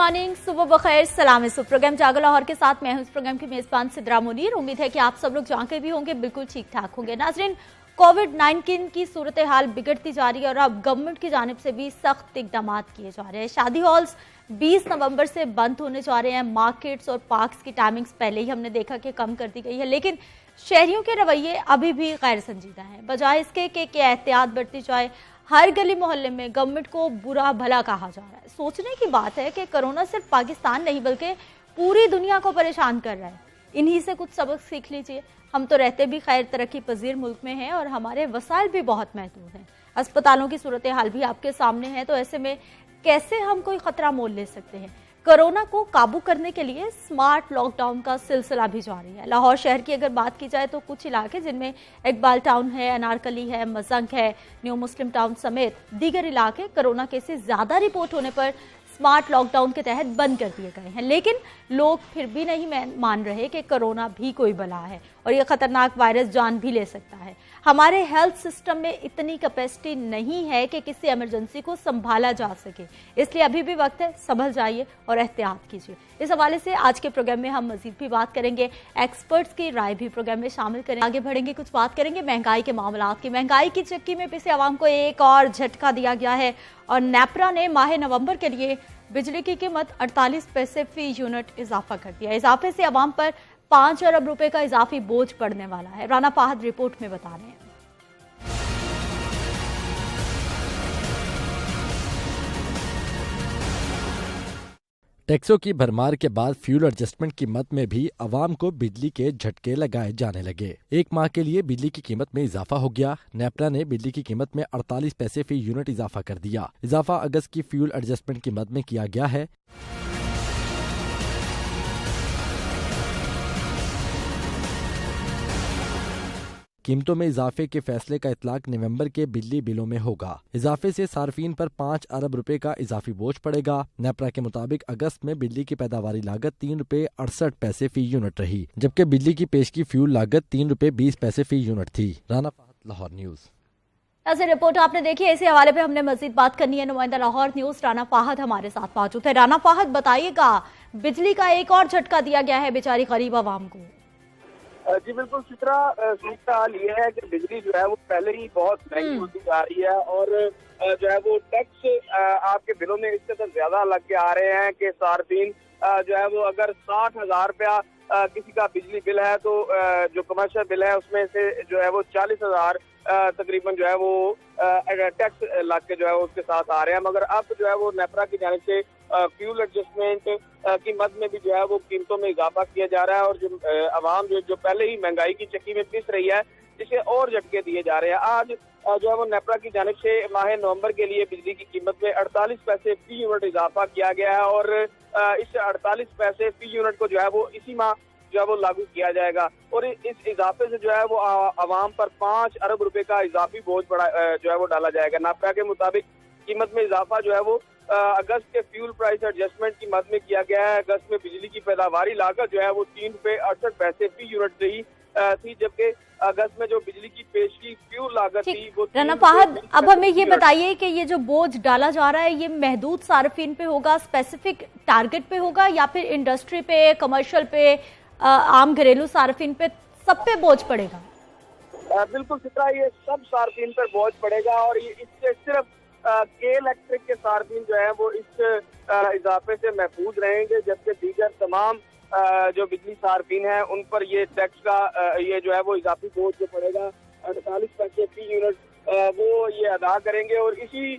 Morning, सुबह बखैर, सलाम। इस प्रोग्राम जागो लाहौर के साथ मैं हूं इस प्रोग्राम की मेजबान सिद्रा मुनीर। उम्मीद है कि आप सब लोग जहां के भी होंगे बिल्कुल ठीक ठाक होंगे। नाजरीन, कोविड-19 की सूरत हाल बिगड़ती जा रही है और अब गवर्नमेंट की जानिब से भी सख्त इकदाम किए जा रहे हैं। शादी हॉल्स 20 नवंबर से बंद होने जा रहे हैं। मार्केट्स और पार्क्स की टाइमिंग्स पहले ही हमने देखा कि कम कर दी गई है, लेकिन शहरियों के रवैये अभी भी गैर संजीदा हैं। बजाय इसके कि एहतियात बरती जाए, हर गली मोहल्ले में गवर्नमेंट को बुरा भला कहा जा रहा है। सोचने की बात है कि कोरोना सिर्फ पाकिस्तान नहीं बल्कि पूरी दुनिया को परेशान कर रहा है। इन्हीं से कुछ सबक सीख लीजिए। हम तो रहते भी खैर तरक्की पजीर मुल्क में हैं और हमारे वसाइल भी बहुत महदूद हैं। अस्पतालों की सूरत हाल भी आपके सामने है, तो ऐसे में कैसे हम कोई खतरा मोल ले सकते हैं? कोरोना को काबू करने के लिए स्मार्ट लॉकडाउन का सिलसिला भी जारी है। लाहौर शहर की अगर बात की जाए तो कुछ इलाके जिनमें इकबाल टाउन है, अनारकली है, मजंग है, न्यू मुस्लिम टाउन समेत दीगर इलाके कोरोना केसेस ज्यादा रिपोर्ट होने पर स्मार्ट लॉकडाउन के तहत बंद कर दिए गए हैं। लेकिन लोग फिर भी नहीं मान रहे कि कोरोना भी कोई बला है और ये खतरनाक वायरस जान भी ले सकता है। हमारे हेल्थ सिस्टम में इतनी कैपेसिटी नहीं है कि किसी इमरजेंसी को संभाला जा सके, इसलिए अभी भी वक्त है, संभल जाइए और एहतियात कीजिए। इस हवाले से आज के प्रोग्राम में हम मजीद भी बात करेंगे, एक्सपर्ट्स की राय भी प्रोग्राम में शामिल करेंगे। आगे बढ़ेंगे, कुछ बात करेंगे महंगाई के मामलात की। महंगाई की चक्की में पिसे आवाम को एक और झटका दिया गया है और नेपरा ने माह नवंबर के लिए बिजली की कीमत 48 पैसे फी यूनिट इजाफा कर दिया। इजाफे से आवाम पर 5 अरब रुपए का इजाफी बोझ पड़ने वाला है। राना फाहद रिपोर्ट में बता रहे हैं। टैक्सों की भरमार के बाद फ्यूल एडजस्टमेंट की मद में भी अवाम को बिजली के झटके लगाए जाने लगे। एक माह के लिए बिजली की कीमत में इजाफा हो गया। नेपरा ने बिजली की कीमत में 48 पैसे फी यूनिट इजाफा कर दिया। इजाफा अगस्त की फ्यूल एडजस्टमेंट की मद में किया गया है। कीमतों में इजाफे के फैसले का इतलाक नवंबर के बिजली बिलों में होगा। इजाफे से सार्फिन पर 5 अरब रुपए का इजाफी बोझ पड़ेगा। नेपरा के मुताबिक अगस्त में बिजली की पैदावारी लागत 3 रुपए 68 पैसे फी यूनिट रही, जबकि बिजली की पेश की फ्यूल लागत 3 रुपए 20 पैसे फी यूनिट थी। राना फाहद, लाहौर न्यूज। ऐसे रिपोर्ट आपने देखी है, इसी हवाले पे हमने मजीद बात करनी है। नुमाइंदा लाहौर न्यूज राना फाहद हमारे साथ मौजूद है। राना फाहद, बताइएगा, बिजली का एक और झटका दिया गया है बेचारी गरीब आवाम को। जी बिल्कुल चित्रा, सूरत हाल ये है कि बिजली जो है वो पहले ही बहुत महंगी होती जा रही है और जो है वो टैक्स आपके बिलों में इस कदर ज्यादा लग के आ रहे हैं कि सार्फिन जो है वो अगर 60,000 रुपया किसी का बिजली बिल है तो जो कमर्शियल बिल है उसमें से जो है वो 40,000 तकरीबन जो है वो टैक्स लग के जो है उसके साथ आ रहे हैं। मगर अब जो है वो नेपरा की जानिब से फ्यूल एडजस्टमेंट की मद में भी जो है वो कीमतों में इजाफा किया जा रहा है और जो आवाम जो पहले ही महंगाई की चक्की में पिस रही है, इसे और झटके दिए जा रहे हैं। आज जो है वो नेपरा की जानिब से माह नवंबर के लिए बिजली की कीमत में 48 पैसे फी यूनिट इजाफा किया गया है और इस 48 पैसे फी यूनिट को जो है वो इसी माह जो है वो लागू किया जाएगा और इस इजाफे से जो है वो आवाम पर 5 अरब रुपए का इजाफी बोझ जो है वो डाला जाएगा। नेपरा के मुताबिक कीमत में इजाफा जो है वो अगस्त के फ्यूल प्राइस एडजस्टमेंट की मद में किया गया है। अगस्त में बिजली की पैदावारी लागत जो है वो 3 रुपए 68 पैसे फी यूनिट रही थी, जबकि अगस्त में जो बिजली की पेश की फ्यूल लागत थी वो। राना फाहद, अब हमें ये बताइए कि ये जो बोझ डाला जा रहा है ये महदूद सार्फिन पे होगा, स्पेसिफिक टारगेट पे होगा, या फिर इंडस्ट्री पे, कमर्शियल पे, आम घरेलू सार्फिन पे, सब पे बोझ पड़ेगा? बिल्कुल चित्रा, ये सब सार्फिन पर बोझ पड़ेगा और ये इससे सिर्फ के इलेक्ट्रिक के सार्फिन जो है वो इस इजाफे से महफूज रहेंगे, जबकि दीगर तमाम जो बिजली सार्फिन है उन पर ये टैक्स का ये जो है वो इजाफी बोझ जो पड़ेगा 48 पैसे फी यूनिट वो ये अदा करेंगे और इसी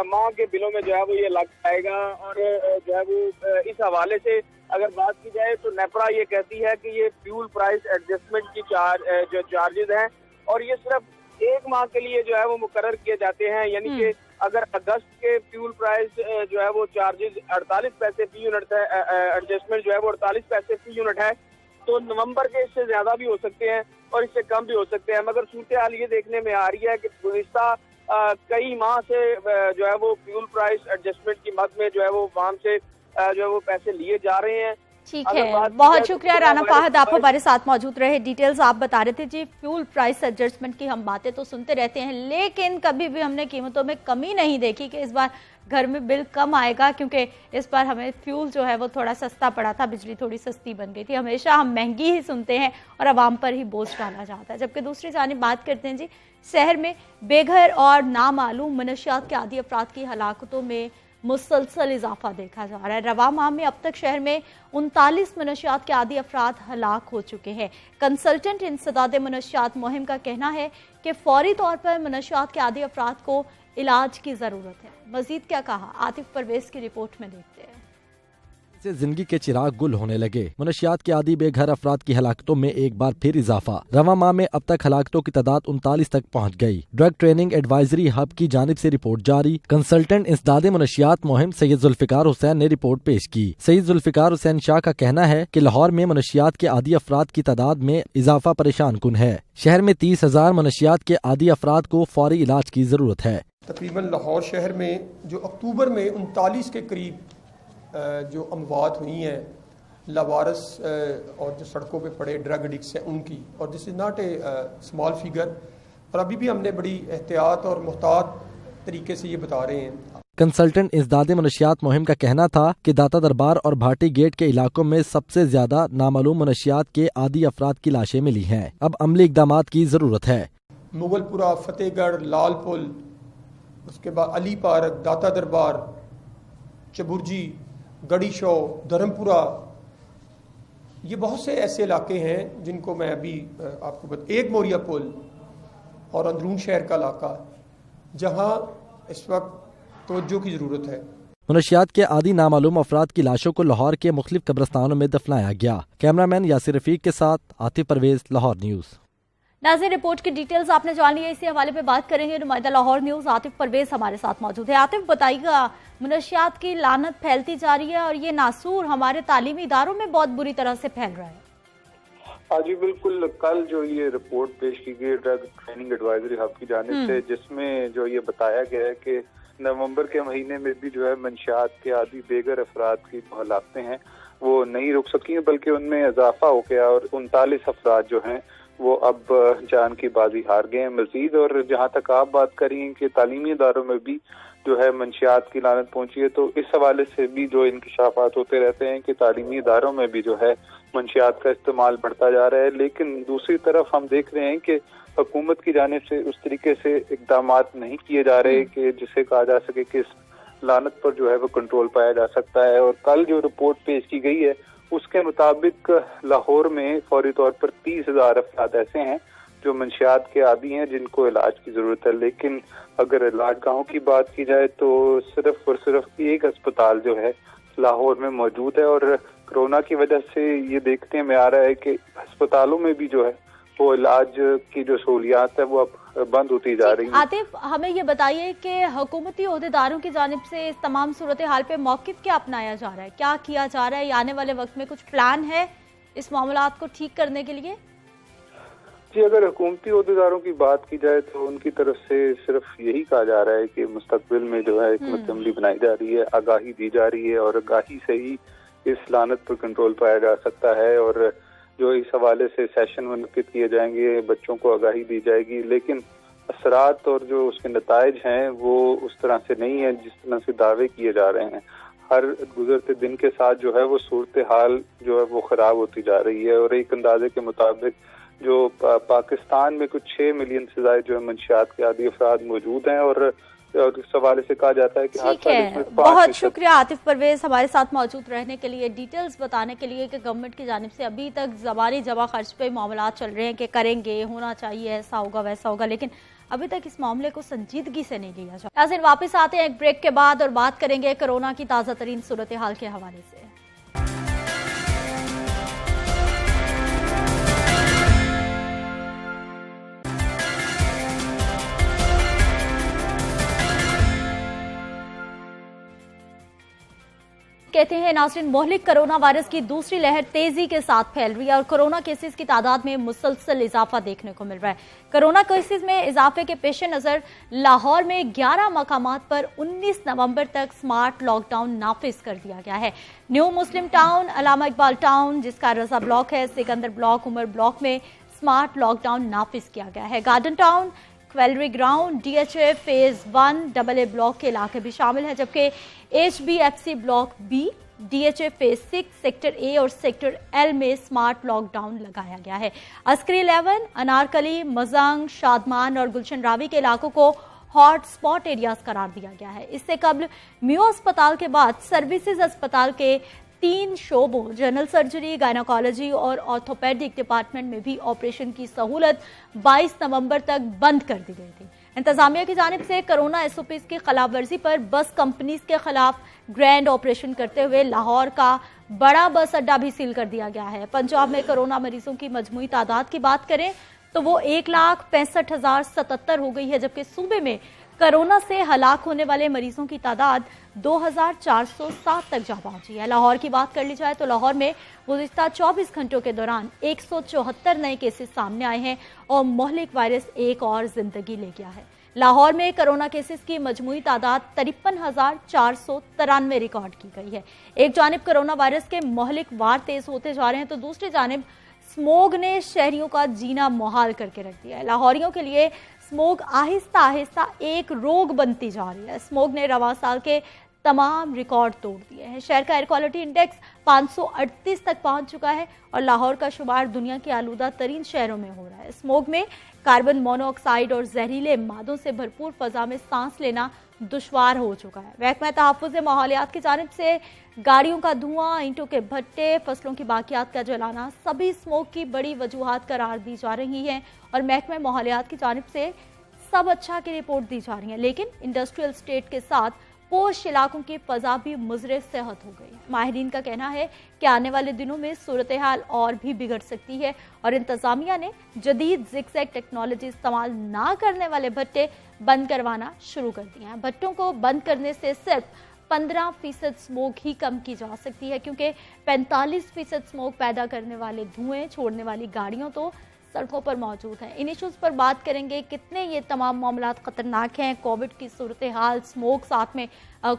माह के बिलों में जो है वो ये लग जाएगा। और जो है वो इस हवाले से अगर बात की जाए तो नेपरा ये कहती है कि ये फ्यूल प्राइस एडजस्टमेंट की जो चार्जेस हैं और ये सिर्फ एक माह के लिए जो है वो मुकर्रर किए जाते हैं, यानी कि अगर अगस्त के फ्यूल प्राइस जो है वो चार्जेस 48 पैसे फी यूनिट है, एडजस्टमेंट जो है वो 48 पैसे फी यूनिट है, तो नवंबर के इससे ज्यादा भी हो सकते हैं और इससे कम भी हो सकते हैं। मगर सूरत हाल ये देखने में आ रही है कि गुज़िश्ता कई माह से जो है वो फ्यूल प्राइस एडजस्टमेंट की मद में जो है वो आवाम से जो है वो पैसे लिए जा रहे हैं। ठीक है, बहुत शुक्रिया राना फाहद, आप हमारे साथ मौजूद रहे। डिटेल्स आप बता रहे थे जी। फ्यूल प्राइस एडजस्टमेंट की हम बातें तो सुनते रहते हैं, लेकिन कभी भी हमने कीमतों में कमी नहीं देखी कि इस बार घर में बिल कम आएगा, क्योंकि इस बार हमें फ्यूल जो है वो थोड़ा सस्ता पड़ा था, बिजली थोड़ी सस्ती बन गई थी। हमेशा हम महंगी ही सुनते हैं और आवाम पर ही बोझ डाला जाता है। जबकि दूसरी जानिब बात करते हैं जी, शहर में बेघर और नामालूम मनशियात के आदी अफराद की हलाकतों में मुसलसल इजाफा देखा जा रहा है। रवा माह में अब तक शहर में 39 मनशियात के आदी अफराद हलाक हो चुके हैं। कंसल्टेंट इंसदाद मनशियात मुहिम का कहना है कि फौरी तौर पर मनशियात के आदी अफराद को इलाज की जरूरत है। मजीद क्या कहा, आतिफ परवेज की रिपोर्ट में देखते हैं। से जिंदगी के चिराग गुल होने लगे। मनशियात के आदी बेघर अफराद की हलाकतों में एक बार फिर इजाफा। रवा माह में अब तक हलाकतों की तादाद 39 तक पहुंच गई। ड्रग ट्रेनिंग एडवाइजरी हब की जानिब से रिपोर्ट जारी। कंसल्टेंट इंसदाद मनशियात मुहिम सैयद जुल्फिकार हुसैन ने रिपोर्ट पेश की। सैयद जुल्फिकार हुसैन शाह का कहना है कि लाहौर में मनशियात के आदी अफराद की तादाद में इजाफा परेशान कुन है। शहर में 30,000 मनशियात के आदी अफराद को फौरी इलाज की जरूरत है। तकरीबन लाहौर शहर में जो अक्टूबर में 39 के करीब जो अमवात हुई हैं लावारस और जो सड़कों पे पड़े ड्रग एडिक्ट्स हैं उनकी, और this is not a small figure, और अभी भी हमने बड़ी एहतियात और मुहतात तरीके से ये बता रहे हैं। कंसल्टेंट इंसदाद मनशियात मुहिम का कहना था कि दाता दरबार और भाटी गेट के इलाकों में सबसे ज्यादा नामालूम मनशियात के आदी अफराद की लाशें मिली हैं। अब अमली इकदामात की जरूरत है। मुगलपुरा, फतेहगढ़, लाल पुल, उसके बाद अली पार्क, दाता दरबार, चबुर्जी, गड़ी शो, धर्मपुरा, ये बहुत से ऐसे इलाके हैं जिनको मैं अभी आपको एक मोरिया पुल और अंदरून शहर का इलाका जहां इस वक्त तवज्जो की जरूरत है। मनशियात के आदी नामालूम अफराद की लाशों को लाहौर के मुख्तलिफ कब्रिस्तानों में दफनाया गया। कैमरामैन यासिर रफीक के साथ आतिफ परवेज, लाहौर न्यूज़। नाज़रीन, रिपोर्ट की डिटेल्स आपने जान ली है, इसी हवाले पे बात करेंगे नुमाइंदा लाहौर न्यूज़ आतिफ परवेज हमारे साथ मौजूद है। आतिफ, बताइएगा, मनशियात की लानत फैलती जा रही है और ये नासूर हमारे तालीमी इदारों में बहुत बुरी तरह से फैल रहा है। हाँ जी बिल्कुल, कल जो ये रिपोर्ट पेश की गई ड्रग ट्रेनिंग एडवाइजरी हब की जानिब से, जिसमें जो ये बताया गया है कि नवंबर के महीने में भी जो है मनशियात के आदी बेघर अफराद की जो हलाकतें हैं वो नहीं रुक सकी, बल्कि उनमें इजाफा हो गया और 39 अफराद जो हैं वो अब जान की बाजी हार गए हैं मजीद। और जहाँ तक आप बात करें कि तालीमी इदारों में भी जो है मनशियात की लानत पहुंची है, तो इस हवाले से भी जो इंकशाफात होते रहते हैं कि तालीमी इदारों में भी जो है मनशियात का इस्तेमाल बढ़ता जा रहा है। लेकिन दूसरी तरफ हम देख रहे हैं कि हुकूमत की जानिब से उस तरीके से इकदामात नहीं किए जा रहे कि जिससे कहा जा सके कि इस लानत पर जो है वो कंट्रोल पाया जा सकता है। और कल जो रिपोर्ट पेश की गई है उसके मुताबिक लाहौर में फौरी तौर पर 30,000 अफराद ऐसे हैं जो मनशियात के आदी हैं जिनको इलाज की जरूरत है। लेकिन अगर इलाज गाहों की बात की जाए तो सिर्फ और सिर्फ एक अस्पताल जो है लाहौर में मौजूद है, और कोरोना की वजह से ये देखने में आ रहा है कि अस्पतालों में भी जो है वो इलाज की जो सहूलियात है वो अब बंद होती जा रही है। आतिफ, हमें ये बताइए कि हुकूमती ओहदेदारों की जानिब से इस तमाम सूरत हाल पे मौक़िफ़ क्या अपनाया जा रहा है, क्या किया जा रहा है, या आने वाले वक्त में कुछ प्लान है इस मामलात को ठीक करने के लिए? जी, अगर हुकूमती ओहदेदारों की बात की जाए तो उनकी तरफ से सिर्फ यही कहा जा रहा है कि मुस्तकबिल में जो है हिकमत अमली बनाई जा रही है, आगाही दी जा रही है, और आगाही से ही इस लानत पर कंट्रोल पाया जा सकता है। और जो इस हवाले से सेशन मुनक्किद किए जाएंगे, बच्चों को आगाही दी जाएगी, लेकिन असरात और जो उसके नताइज हैं वो उस तरह से नहीं है जिस तरह से दावे किए जा रहे हैं। हर गुजरते दिन के साथ जो है वो सूरत हाल जो है वो खराब होती जा रही है। और एक अंदाजे के मुताबिक जो पाकिस्तान में कुछ 6 मिलियन से ज्यादा जो है मनशियात के आदी अफराद मौजूद हैं, और इस हवाले से कहा जाता है कि ठीक है। बहुत शुक्रिया आतिफ परवेज हमारे साथ मौजूद रहने के लिए, डिटेल्स बताने के लिए कि गवर्नमेंट की जानिब से अभी तक ज़बानी जमा खर्च पे मामला चल रहे हैं कि करेंगे, होना चाहिए, ऐसा होगा वैसा होगा, लेकिन अभी तक इस मामले को संजीदगी से नहीं लिया जाता। नाज़रीन, वापस आते हैं एक ब्रेक के बाद और बात करेंगे कोरोना की ताज़ा तरीन सूरत हाल के हवाले से। कहते हैं नाज़रीन, मोहलिक कोरोना वायरस की दूसरी लहर तेजी के साथ फैल रही है और कोरोना केसेस की तादाद में मुसलसल इजाफा देखने को मिल रहा है। कोरोना केसेस में इजाफे के पेश नज़र लाहौर में 11 मकामात पर 19 नवंबर तक स्मार्ट लॉकडाउन नाफिज कर दिया गया है। New Muslim town, Allama Iqbal town, जिसका रजा ब्लॉक है, सिकंदर ब्लॉक, उमर ब्लॉक में स्मार्ट लॉकडाउन नाफिज किया गया है। Garden town, cavalry ground, DHA phase 1 AA block के इलाके भी शामिल हैं, जबकि HBFC block B, DHA phase 6 sector A और सेक्टर L में स्मार्ट लॉकडाउन लगाया गया है। अस्करी 11, अनारकली, मजंग, शादमान और गुलशन रावी के इलाकों को हॉट स्पॉट एरियाज करार दिया गया है। इससे कबल मियो अस्पताल के बाद सर्विसेज अस्पताल के 3 शोबों जनरल सर्जरी, गायनोकोलॉजी और ऑर्थोपेडिक डिपार्टमेंट में भी ऑपरेशन की सहूलत 22 नवंबर तक बंद कर दी गई थी। इंतजामिया की जानिब से कोरोना SOPs की खिलाफवर्जी पर बस कंपनीज के खिलाफ ग्रैंड ऑपरेशन करते हुए लाहौर का बड़ा बस अड्डा भी सील कर दिया गया है। पंजाब में कोरोना मरीजों की मजमूई तादाद की बात करें तो वो 1,65,077 हो गई है, जबकि सूबे में कोरोना से हलाक होने वाले मरीजों की तादाद 2,407 तक जा पहुंची है। लाहौर की बात कर ली जाए तो लाहौर में गुज़िश्ता 24 घंटों के दौरान 174 नए केसेस सामने आए हैं और मोहलिक वायरस एक और जिंदगी ले गया है। लाहौर में कोरोना केसेस की मजमूई तादाद 53,493 रिकॉर्ड की गई है। एक जानिब कोरोना वायरस के मोहलिक वार तेज होते जा रहे हैं तो दूसरी जानिब स्मोग ने शहरियों का जीना मुहाल करके रख दिया है। लाहौरियों के लिए स्मोग आहिस्ता आहिस्ता एक रोग बनती जा रही है। स्मोग ने रवां साल के तमाम रिकॉर्ड तोड़ दिए हैं। शहर का एयर क्वालिटी इंडेक्स 538 तक पहुंच चुका है और लाहौर का शुमार दुनिया के आलूदा तरीन शहरों में हो रहा है। स्मोग में कार्बन मोनोऑक्साइड और जहरीले मादों से भरपूर फजा में सांस लेना दुश्वार हो चुका है। महकमा तहफ़्फ़ुज़ माहौलियात की जानिब से गाड़ियों का धुआं, ईंटों के भट्टे, फसलों की बाकियात का जलाना सभी स्मोक की बड़ी वजूहात करार दी जा रही हैं और महकमा माहौलियात की जानिब से सब अच्छा की रिपोर्ट दी जा रही है। लेकिन इंडस्ट्रियल स्टेट के साथ पोश इलाकों की फजा भी मुज़र सेहत हो गई है। माहिरीन का कहना है कि आने वाले दिनों में सूरत हाल और भी बिगड़ सकती है और इंतजामिया ने जदीद ज़िगज़ैग टेक्नोलॉजी इस्तेमाल ना करने वाले भट्टे बंद करवाना शुरू कर दिए हैं। भट्टों को बंद करने से सिर्फ 15% स्मोक ही कम की जा सकती है, क्योंकि 45% स्मोक पैदा करने वाले धुएं छोड़ने वाली गाड़ियों तो सड़कों पर मौजूद हैं। इन इश्यूज़ पर बात करेंगे, कितने ये तमाम मामलात ख़तरनाक हैं, कोविड की सूरत हाल, स्मोक साथ में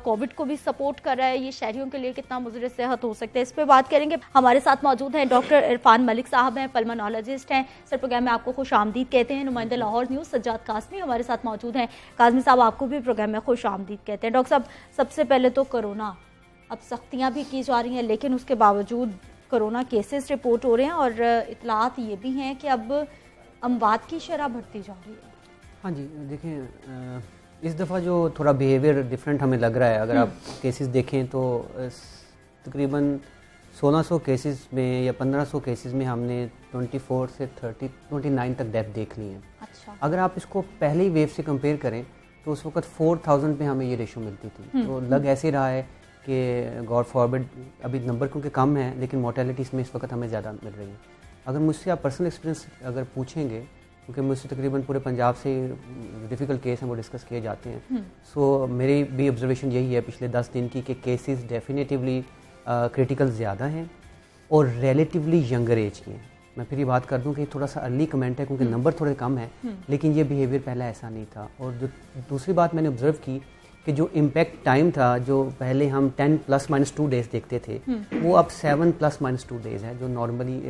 कोविड को भी सपोर्ट कर रहा है, ये शहरियों के लिए कितना मुज़र सेहत हो सकता है, इस पर बात करेंगे। हमारे साथ मौजूद हैं डॉक्टर इरफान मलिक साहब हैं, पल्मोनोलॉजिस्ट हैं। सर, प्रोग्राम में आपको खुश आमदीद कहते हैं। नुमाइंदे लाहौर न्यूज़ सज्जाद काज़मी हमारे साथ मौजूद हैं। काज़मी साहब, आपको भी प्रोग्राम में खुश आमदीद कहते हैं। डॉक्टर साहब, सबसे पहले तो कोरोना, अब सख्तियाँ भी की जा रही हैं लेकिन उसके बावजूद कोरोना केसेस रिपोर्ट हो रहे हैं और इतलात ये भी हैं कि अब अमवात की शरह बढ़ती जा रही है। हाँ जी, देखें इस दफ़ा जो थोड़ा बिहेवियर डिफरेंट हमें लग रहा है। अगर आप केसेस देखें तो तकरीबन 1600 केसेस में या 1500 केसेस में हमने 24 से 29 तक डेथ देख ली है। अच्छा। अगर आप इसको पहली वेव से कंपेयर करें तो उस वक्त 4000 पे हमें ये रेशो मिलती थी। तो लग ऐसे रहा है कि गॉड फॉरबिड अभी नंबर क्योंकि कम है लेकिन मोर्टेलिटी इसमें इस वक्त हमें ज़्यादा मिल रही है। अगर मुझसे आप पर्सनल एक्सपीरियंस अगर पूछेंगे, क्योंकि मुझसे तकरीबन पूरे पंजाब से डिफ़िकल्ट केस हैं वो डिस्कस किए जाते हैं, सो मेरी भी ऑब्जर्वेशन यही है पिछले 10 दिन की कि केसेस डेफिनेटिवली क्रिटिकल ज़्यादा हैं और रिलेटिवली यंगर एज के हैं। मैं फिर ये बात कर दूं कि थोड़ा सा अर्ली कमेंट है क्योंकि नंबर थोड़े कम है लेकिन ये बिहेवियर पहले ऐसा नहीं था। और जो दूसरी बात मैंने ऑब्जर्व की कि जो इम्पैक्ट टाइम था, जो पहले हम 10 +- 2 डेज़ देखते थे वो अब 7 +- 2 डेज़ है, जो नॉर्मली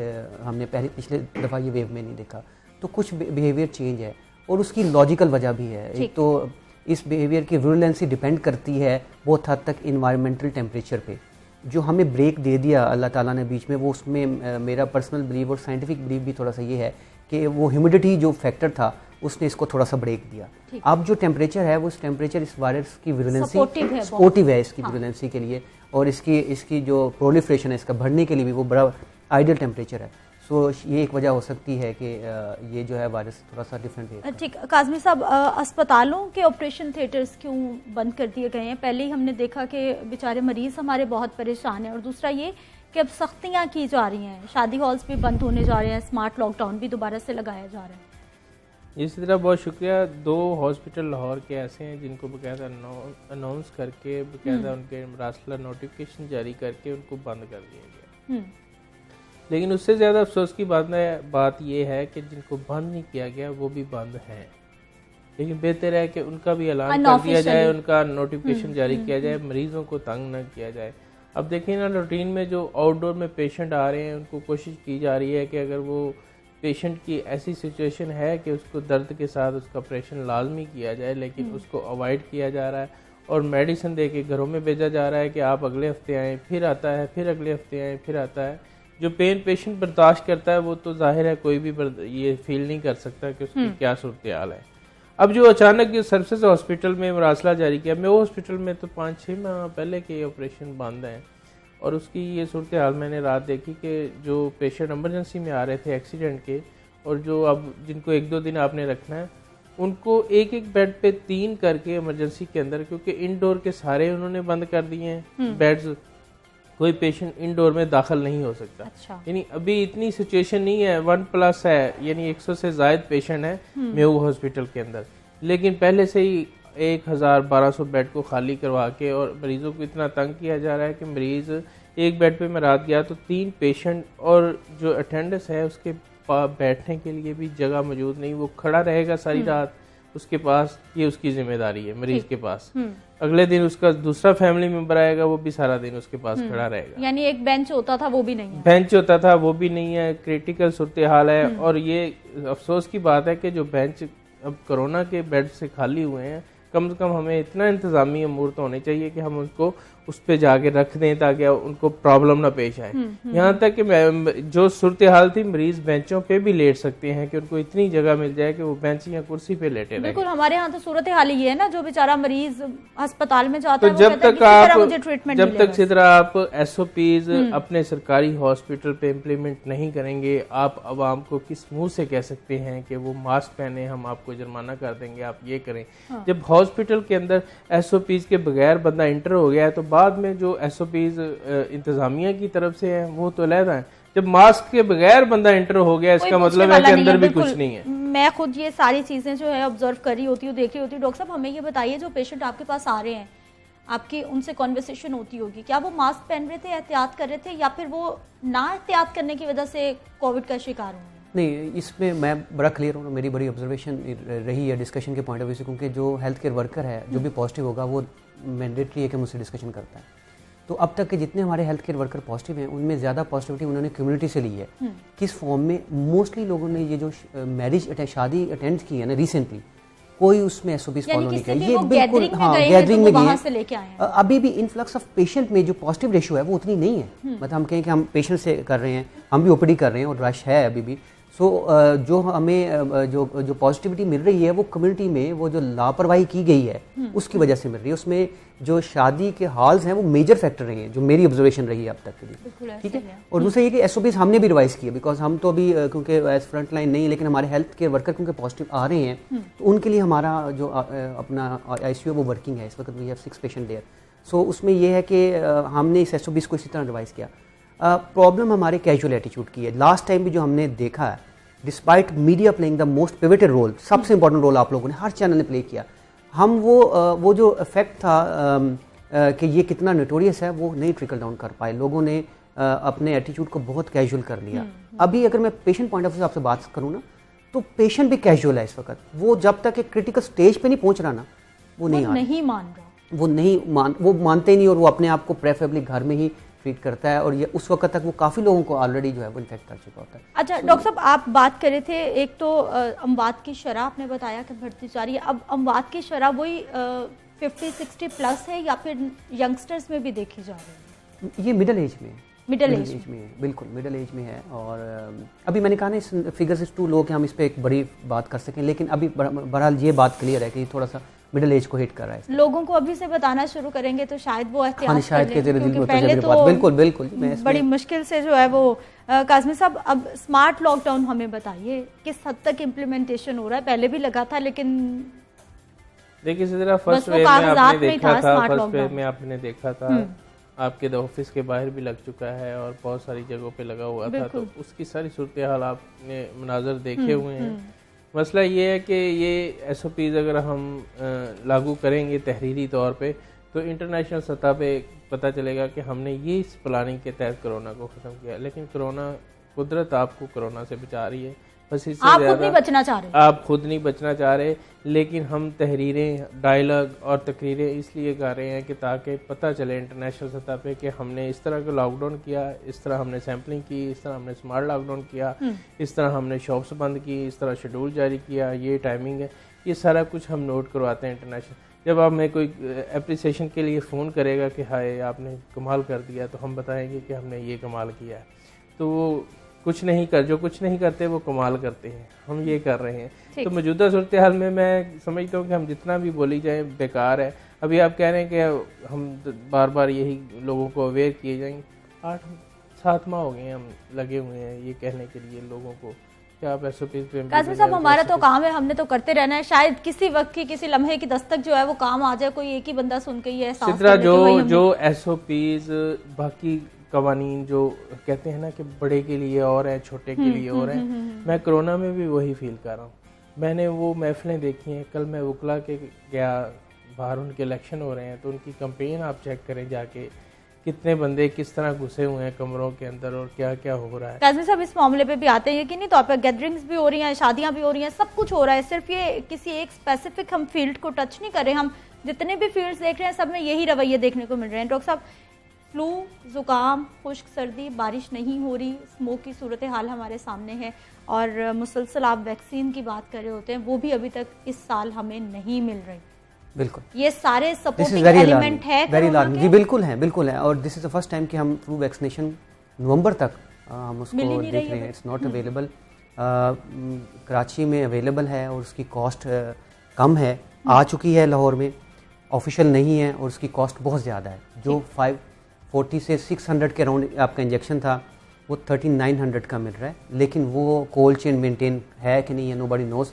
हमने पिछले दफ़ा ये वेव में नहीं देखा। तो कुछ बिहेवियर चेंज है और उसकी लॉजिकल वजह भी है। एक तो इस बिहेवियर की विरुलेंसी डिपेंड करती है बहुत हद तक इन्वायरमेंटल टेम्परेचर पे। जो हमें ब्रेक दे दिया अल्लाह ताला ने बीच में, वो उसमें मेरा पर्सनल बिलीव और साइंटिफिक बिलीव भी थोड़ा सा ये है कि वो ह्यूमिडिटी जो फैक्टर था उसने इसको थोड़ा सा ब्रेक दिया। अब जो टेम्परेचर है वो इस टेम्परेचर इस वायरस की विरुलेंसी सपोर्टिव है इसकी विरुलेंसी के लिए और इसकी जो प्रोलिफरेशन है इसका बढ़ने के लिए भी वो बड़ा आइडियल टेम्परेचर है। सो ये एक वजह हो सकती है कि ये जो है वायरस थोड़ा सा डिफरेंट है। ठीक, काज़मी साहब, अस्पतालों के ऑपरेशन थिएटर्स क्यों बंद कर दिए गए हैं? पहले ही हमने देखा कि बेचारे मरीज हमारे बहुत परेशान हैं और दूसरा ये कि अब सख्तियाँ की जा रही हैं, शादी हॉल्स भी बंद होने जा रहे हैं, स्मार्ट लॉकडाउन भी दोबारा से लगाया जा रहा है। इसी तरह बहुत शुक्रिया। 2 हॉस्पिटल लाहौर के ऐसे हैं जिनको बाकायदा अनाउंस करके बाकायदा उनके मरासला नोटिफिकेशन जारी करके उनको बंद कर दिया गया। लेकिन उससे ज़्यादा अफसोस की बात यह है कि जिनको बंद नहीं किया गया वो भी बंद हैं। लेकिन बेहतर है कि उनका भी ऐलान कर दिया जाए, उनका नोटिफिकेशन जारी किया जाए, मरीजों को तंग न किया जाए। अब देखिए ना, रूटीन में जो आउटडोर में पेशेंट आ रहे हैं उनको कोशिश की जा रही है कि अगर वो पेशेंट की ऐसी सिचुएशन है कि उसको दर्द के साथ उसका ऑपरेशन लाजमी किया जाए, लेकिन उसको अवॉइड किया जा रहा है और मेडिसिन दे के घरों में भेजा जा रहा है कि आप अगले हफ्ते आएँ, फिर आता है, फिर अगले हफ्ते आएँ, फिर आता है। जो पेन पेशेंट बर्दाश्त करता है वो तो जाहिर है कोई भी ये फील नहीं कर सकता कि उसकी क्या सूरत हाल है। अब जो अचानक सर्विसेज हॉस्पिटल में मरासला जारी किया, मैं वो हॉस्पिटल में तो 5-6 माह पहले के ऑपरेशन बंद हैं और उसकी ये सूरत हाल मैंने रात देखी कि जो पेशेंट इमरजेंसी में आ रहे थे एक्सीडेंट के और जो अब जिनको 1-2 दिन आपने रखना है, उनको एक एक बेड पे 3 करके इमरजेंसी के अंदर, क्योंकि इंडोर के सारे उन्होंने बंद कर दिए हैं बेड्स, कोई पेशेंट इंडोर में दाखिल नहीं हो सकता। अच्छा। यानी अभी इतनी सिचुएशन नहीं है, 1+ है, यानी 100 से ज़ायद पेशेंट है मेयो हॉस्पिटल के अंदर, लेकिन पहले से ही 1000-1200 बेड को खाली करवा के और मरीजों को इतना तंग किया जा रहा है कि मरीज एक बेड पे मैं रात गया तो 3 पेशेंट और जो अटेंडेंस है उसके बैठने के लिए भी जगह मौजूद नहीं, वो खड़ा रहेगा सारी रात उसके पास, ये उसकी जिम्मेदारी है मरीज के पास। अगले दिन उसका दूसरा फैमिली मेंबर आएगा, वो भी सारा दिन उसके पास खड़ा रहेगा। यानी एक बेंच होता था वो भी नहीं है, बेंच होता था वो भी नहीं है, क्रिटिकल सूरत हाल है। और ये अफसोस की बात है कि जो बेंच अब कोरोना के बेड से खाली हुए हैं, कम से कम हमें इतना इंतजामी अमूर तो होने चाहिए कि हम उनको उस पे जाके रख दें ताकि उनको प्रॉब्लम ना पेश आए। यहाँ तक कि जो सूरत हाल थी, मरीज बेंचों पे भी लेट सकते हैं कि उनको इतनी जगह मिल जाए कि वो बेंच या कुर्सी पे लेटे रहे। बिल्कुल, हमारे यहाँ तो सूरत हाल ये है ना, जो बेचारा मरीज अस्पताल में जाता तो है, जब तक सिद्रा आप SOPs अपने सरकारी हॉस्पिटल पे इम्प्लीमेंट नहीं करेंगे, आप आवाम को किस मुंह से कह सकते हैं कि वो मास्क पहने, हम आपको जुर्माना कर देंगे, आप ये करें। जब हॉस्पिटल के अंदर SOPs के बगैर बंदा इंटर हो गया है तो बाद में जो SOPs इंतजामिया की तरफ से हैं वो तो अलहदा है। जब मास्क के बगैर बंदा इंटर हो गया, इसका मतलब है कि अंदर भी कुछ नहीं है। मैं खुद ये सारी चीजें जो है ऑब्जर्व करी होती हूँ, देखी होती हूँ। डॉक्टर साहब, हमें ये बताइए, जो पेशेंट आपके पास आ रहे हैं, आपकी उनसे कॉन्वर्सेशन होती होगी, क्या वो मास्क पहन रहे थे, एहतियात कर रहे थे, या फिर वो ना एहतियात करने की वजह से कोविड का शिकार हुए? नहीं, इसमें मैं बड़ा क्लियर हूँ, मेरी बड़ी ऑब्जर्वेशन रही है डिस्कशन के पॉइंट ऑफ व्यू से, क्योंकि जो हेल्थ केयर वर्कर है जो भी पॉजिटिव होगा वो मैंडेटरी है कि मुझसे डिस्कशन करता है। तो अब तक के जितने हमारे हेल्थ केयर वर्कर पॉजिटिव हैं उनमें ज़्यादा पॉजिटिविटी उन्होंने कम्युनिटी से ली है। किस फॉर्म में? मोस्टली लोगों ने ये जो मैरिज शादी अटेंड की है ना रिसेंटली, कोई उसमें SOPs फॉलो नहीं किया। ये बिल्कुल गैदरिंग में गए। अभी भी इन्फ्लक्स ऑफ पेशेंट में जो पॉजिटिव रेशियो है वो उतनी नहीं है। मतलब हम कहें कि हम पेशेंट से कर रहे हैं, हम भी OPD कर रहे हैं और रश है अभी भी। सो जो हमें जो पॉजिटिविटी मिल रही है वो कम्युनिटी में वो जो लापरवाही की गई है उसकी वजह से मिल रही है। उसमें जो शादी के हॉल्स हैं वो मेजर फैक्टर रहे हैं, जो मेरी ऑब्जर्वेशन रही है अब तक के लिए। ठीक है। और दूसरा ये कि SOPs हमने भी रिवाइज किया, बिकॉज हम तो अभी क्योंकि एज फ्रंट लाइन नहीं, लेकिन हमारे हेल्थ केयर वर्कर क्योंकि पॉजिटिव आ रहे हैं तो उनके लिए हमारा जो अपना ICU है वो वर्किंग है। इस वक्त वी हैव 6 पेशेंट देयर। सो उसमें यह है कि हमने इस SOPs को इसी तरह रिवाइज किया। प्रॉब्लम हमारे कैजुअल एटीट्यूड की है। लास्ट टाइम भी जो हमने देखा है, despite media playing the most pivotal role, सबसे इंपॉर्टेंट रोल आप लोगों ने, हर चैनल ने प्ले किया, हम वो जो इफेक्ट था कि ये कितना नोटोरियस है वो नहीं ट्रिकल डाउन कर पाए। लोगों ने अपने एटीट्यूड को बहुत कैजुअल कर लिया। अभी अगर मैं पेशेंट पॉइंट ऑफ व्यू से आपसे बात करूँ ना, तो पेशेंट भी कैजुअल है इस वक्त। वो जब तक एक क्रिटिकल स्टेज पे नहीं पहुंच रहा ना, वो नहीं मान रहा, वो मानते ही नहीं, और वो अपने आप को प्रेफरेबली घर में ही ट्रीट करता है, और ये उस वक्त तक वो काफ़ी लोगों को ऑलरेडी जो है वो इन्फेक्ट कर चुका होता है। अच्छा डॉक्टर साहब, आप बात कर रहे थे, एक तो अमवात की शरह आपने बताया कि बढ़ती जा रही है। अब अमवात की शरह वही 50-60+ है या फिर यंगस्टर्स में भी देखी जा रही है? ये मिडिल एज में है। मिडिल एज में है, बिल्कुल मिडिल एज में है। और अभी मैंने कहा ना इस फिगर्स इज टू लो कि हम इस पर एक बड़ी बात कर सकें, लेकिन अभी बहरहाल ये बात क्लियर है कि थोड़ा सा मिडिल एज को हिट कर रहा है। लोगों को अभी से बताना शुरू करेंगे तो शायद वो एहतियात शायद के पहले तो बिल्कुल बड़ी मुश्किल से जो है वो। काज़मी साहब, अब स्मार्ट लॉकडाउन हमें बताइए, किस हद तक इम्प्लीमेंटेशन हो रहा है? पहले भी लगा था, लेकिन देखिए जरा फर्स्ट वेव में आपने देखा था, आपके ऑफिस के बाहर भी लग चुका है और बहुत सारी जगहों पे लगा हुआ था, तो उसकी सारी सूरत हाल आपने मनाजर देखे हुए हैं। मसला ये है कि ये SOPs अगर हम लागू करेंगे तहरीरी तौर पे, तो इंटरनेशनल सतह पे पता चलेगा कि हमने ये इस प्लानिंग के तहत कोरोना को ख़त्म किया। लेकिन कोरोना, कुदरत आपको कोरोना से बचा रही है, बस इससे आप खुद ज़्यादा नहीं बचना चाह रहे। आप खुद नहीं बचना चाह रहे, लेकिन हम तहरीरें, डायलॉग और तकरीरें इसलिए कर रहे हैं कि ताकि पता चले इंटरनेशनल सतह पे कि हमने इस तरह का लॉकडाउन किया, इस तरह हमने सैम्पलिंग की, इस तरह हमने स्मार्ट लॉकडाउन किया, इस तरह हमने शॉप्स बंद की, इस तरह शेड्यूल जारी किया, ये टाइमिंग है, ये सारा कुछ हम नोट करवाते हैं इंटरनेशनल। जब आप हमें कोई एप्रिसिएशन के लिए फ़ोन करेगा कि हाय आपने कमाल कर दिया, तो हम बताएंगे कि हमने ये कमाल किया है। तो वो जो कुछ नहीं करते वो कमाल करते हैं, हम ये कर रहे हैं। तो मौजूदा सूरत हाल में मैं समझता हूँ कि हम जितना भी बोली जाए बेकार है। अभी आप कह रहे हैं कि हम बार बार यही लोगों को अवेयर किए जाएंगे। 8-7 माह हो गए हम लगे हुए हैं ये कहने के लिए लोगों को कि आप SOPs पे। कासिम साहब, हमारा तो काम है, हमने तो करते रहना है। शायद किसी वक्त की किसी लम्हे की दस्तक जो है वो काम आ जाए, कोई एक ही बंदा सुन के ये एहसास कर ले कि भाई हमने- जो SOPs बाकी कवानीन जो कहते हैं ना कि बड़े के लिए और है, छोटे के लिए और है, मैं कोरोना में भी वही फील कर रहा हूँ। मैंने वो महफिलें देखी हैं। कल मैं वकला के गया, बाहर उनके इलेक्शन हो रहे हैं, तो उनकी कैंपेन आप चेक करें जाके, कितने बंदे किस तरह घुसे हुए हैं कमरों के अंदर और क्या क्या हो रहा है। काज़मी साहब, इस मामले पे भी आते हैं कि नहीं तौर पर गैदरिंग्स भी हो रही हैं, शादियां भी हो रही हैं, सब कुछ हो रहा है। सिर्फ ये किसी एक स्पेसिफिक हम फील्ड को टच नहीं कर रहे, हम जितने भी फील्ड्स देख रहे हैं सब में यही रवैये देखने को मिल रहे हैं। डॉक्टर साहब, फ्लू, जुकाम, खुश्क सर्दी, बारिश नहीं हो रही, स्मोक की सूरत हाल हमारे सामने है, और मुसलसल आप वैक्सीन की बात कर रहे होते हैं, वो भी अभी तक इस साल हमें नहीं मिल रही। बिल्कुल, ये सारे सपोर्टिंग एलिमेंट है वेरी अलार्मिंग जी। बिल्कुल है और this is the first time कि हम फ्लू वैक्सीनेशन नवंबर तक हम उसको देख रहे हैं। इट्स नॉट अवेलेबल, कराची में अवेलेबल है और उसकी कॉस्ट कम है, आ चुकी है लाहौर में, ऑफिशियल नहीं है और उसकी कॉस्ट बहुत ज़्यादा है। जो 540 से 600 के अराउंड आपका इंजेक्शन था वो 3900 का मिल रहा है, लेकिन वो कोल्ड चेन मेंटेन है कि नहीं है, नोबडी नोज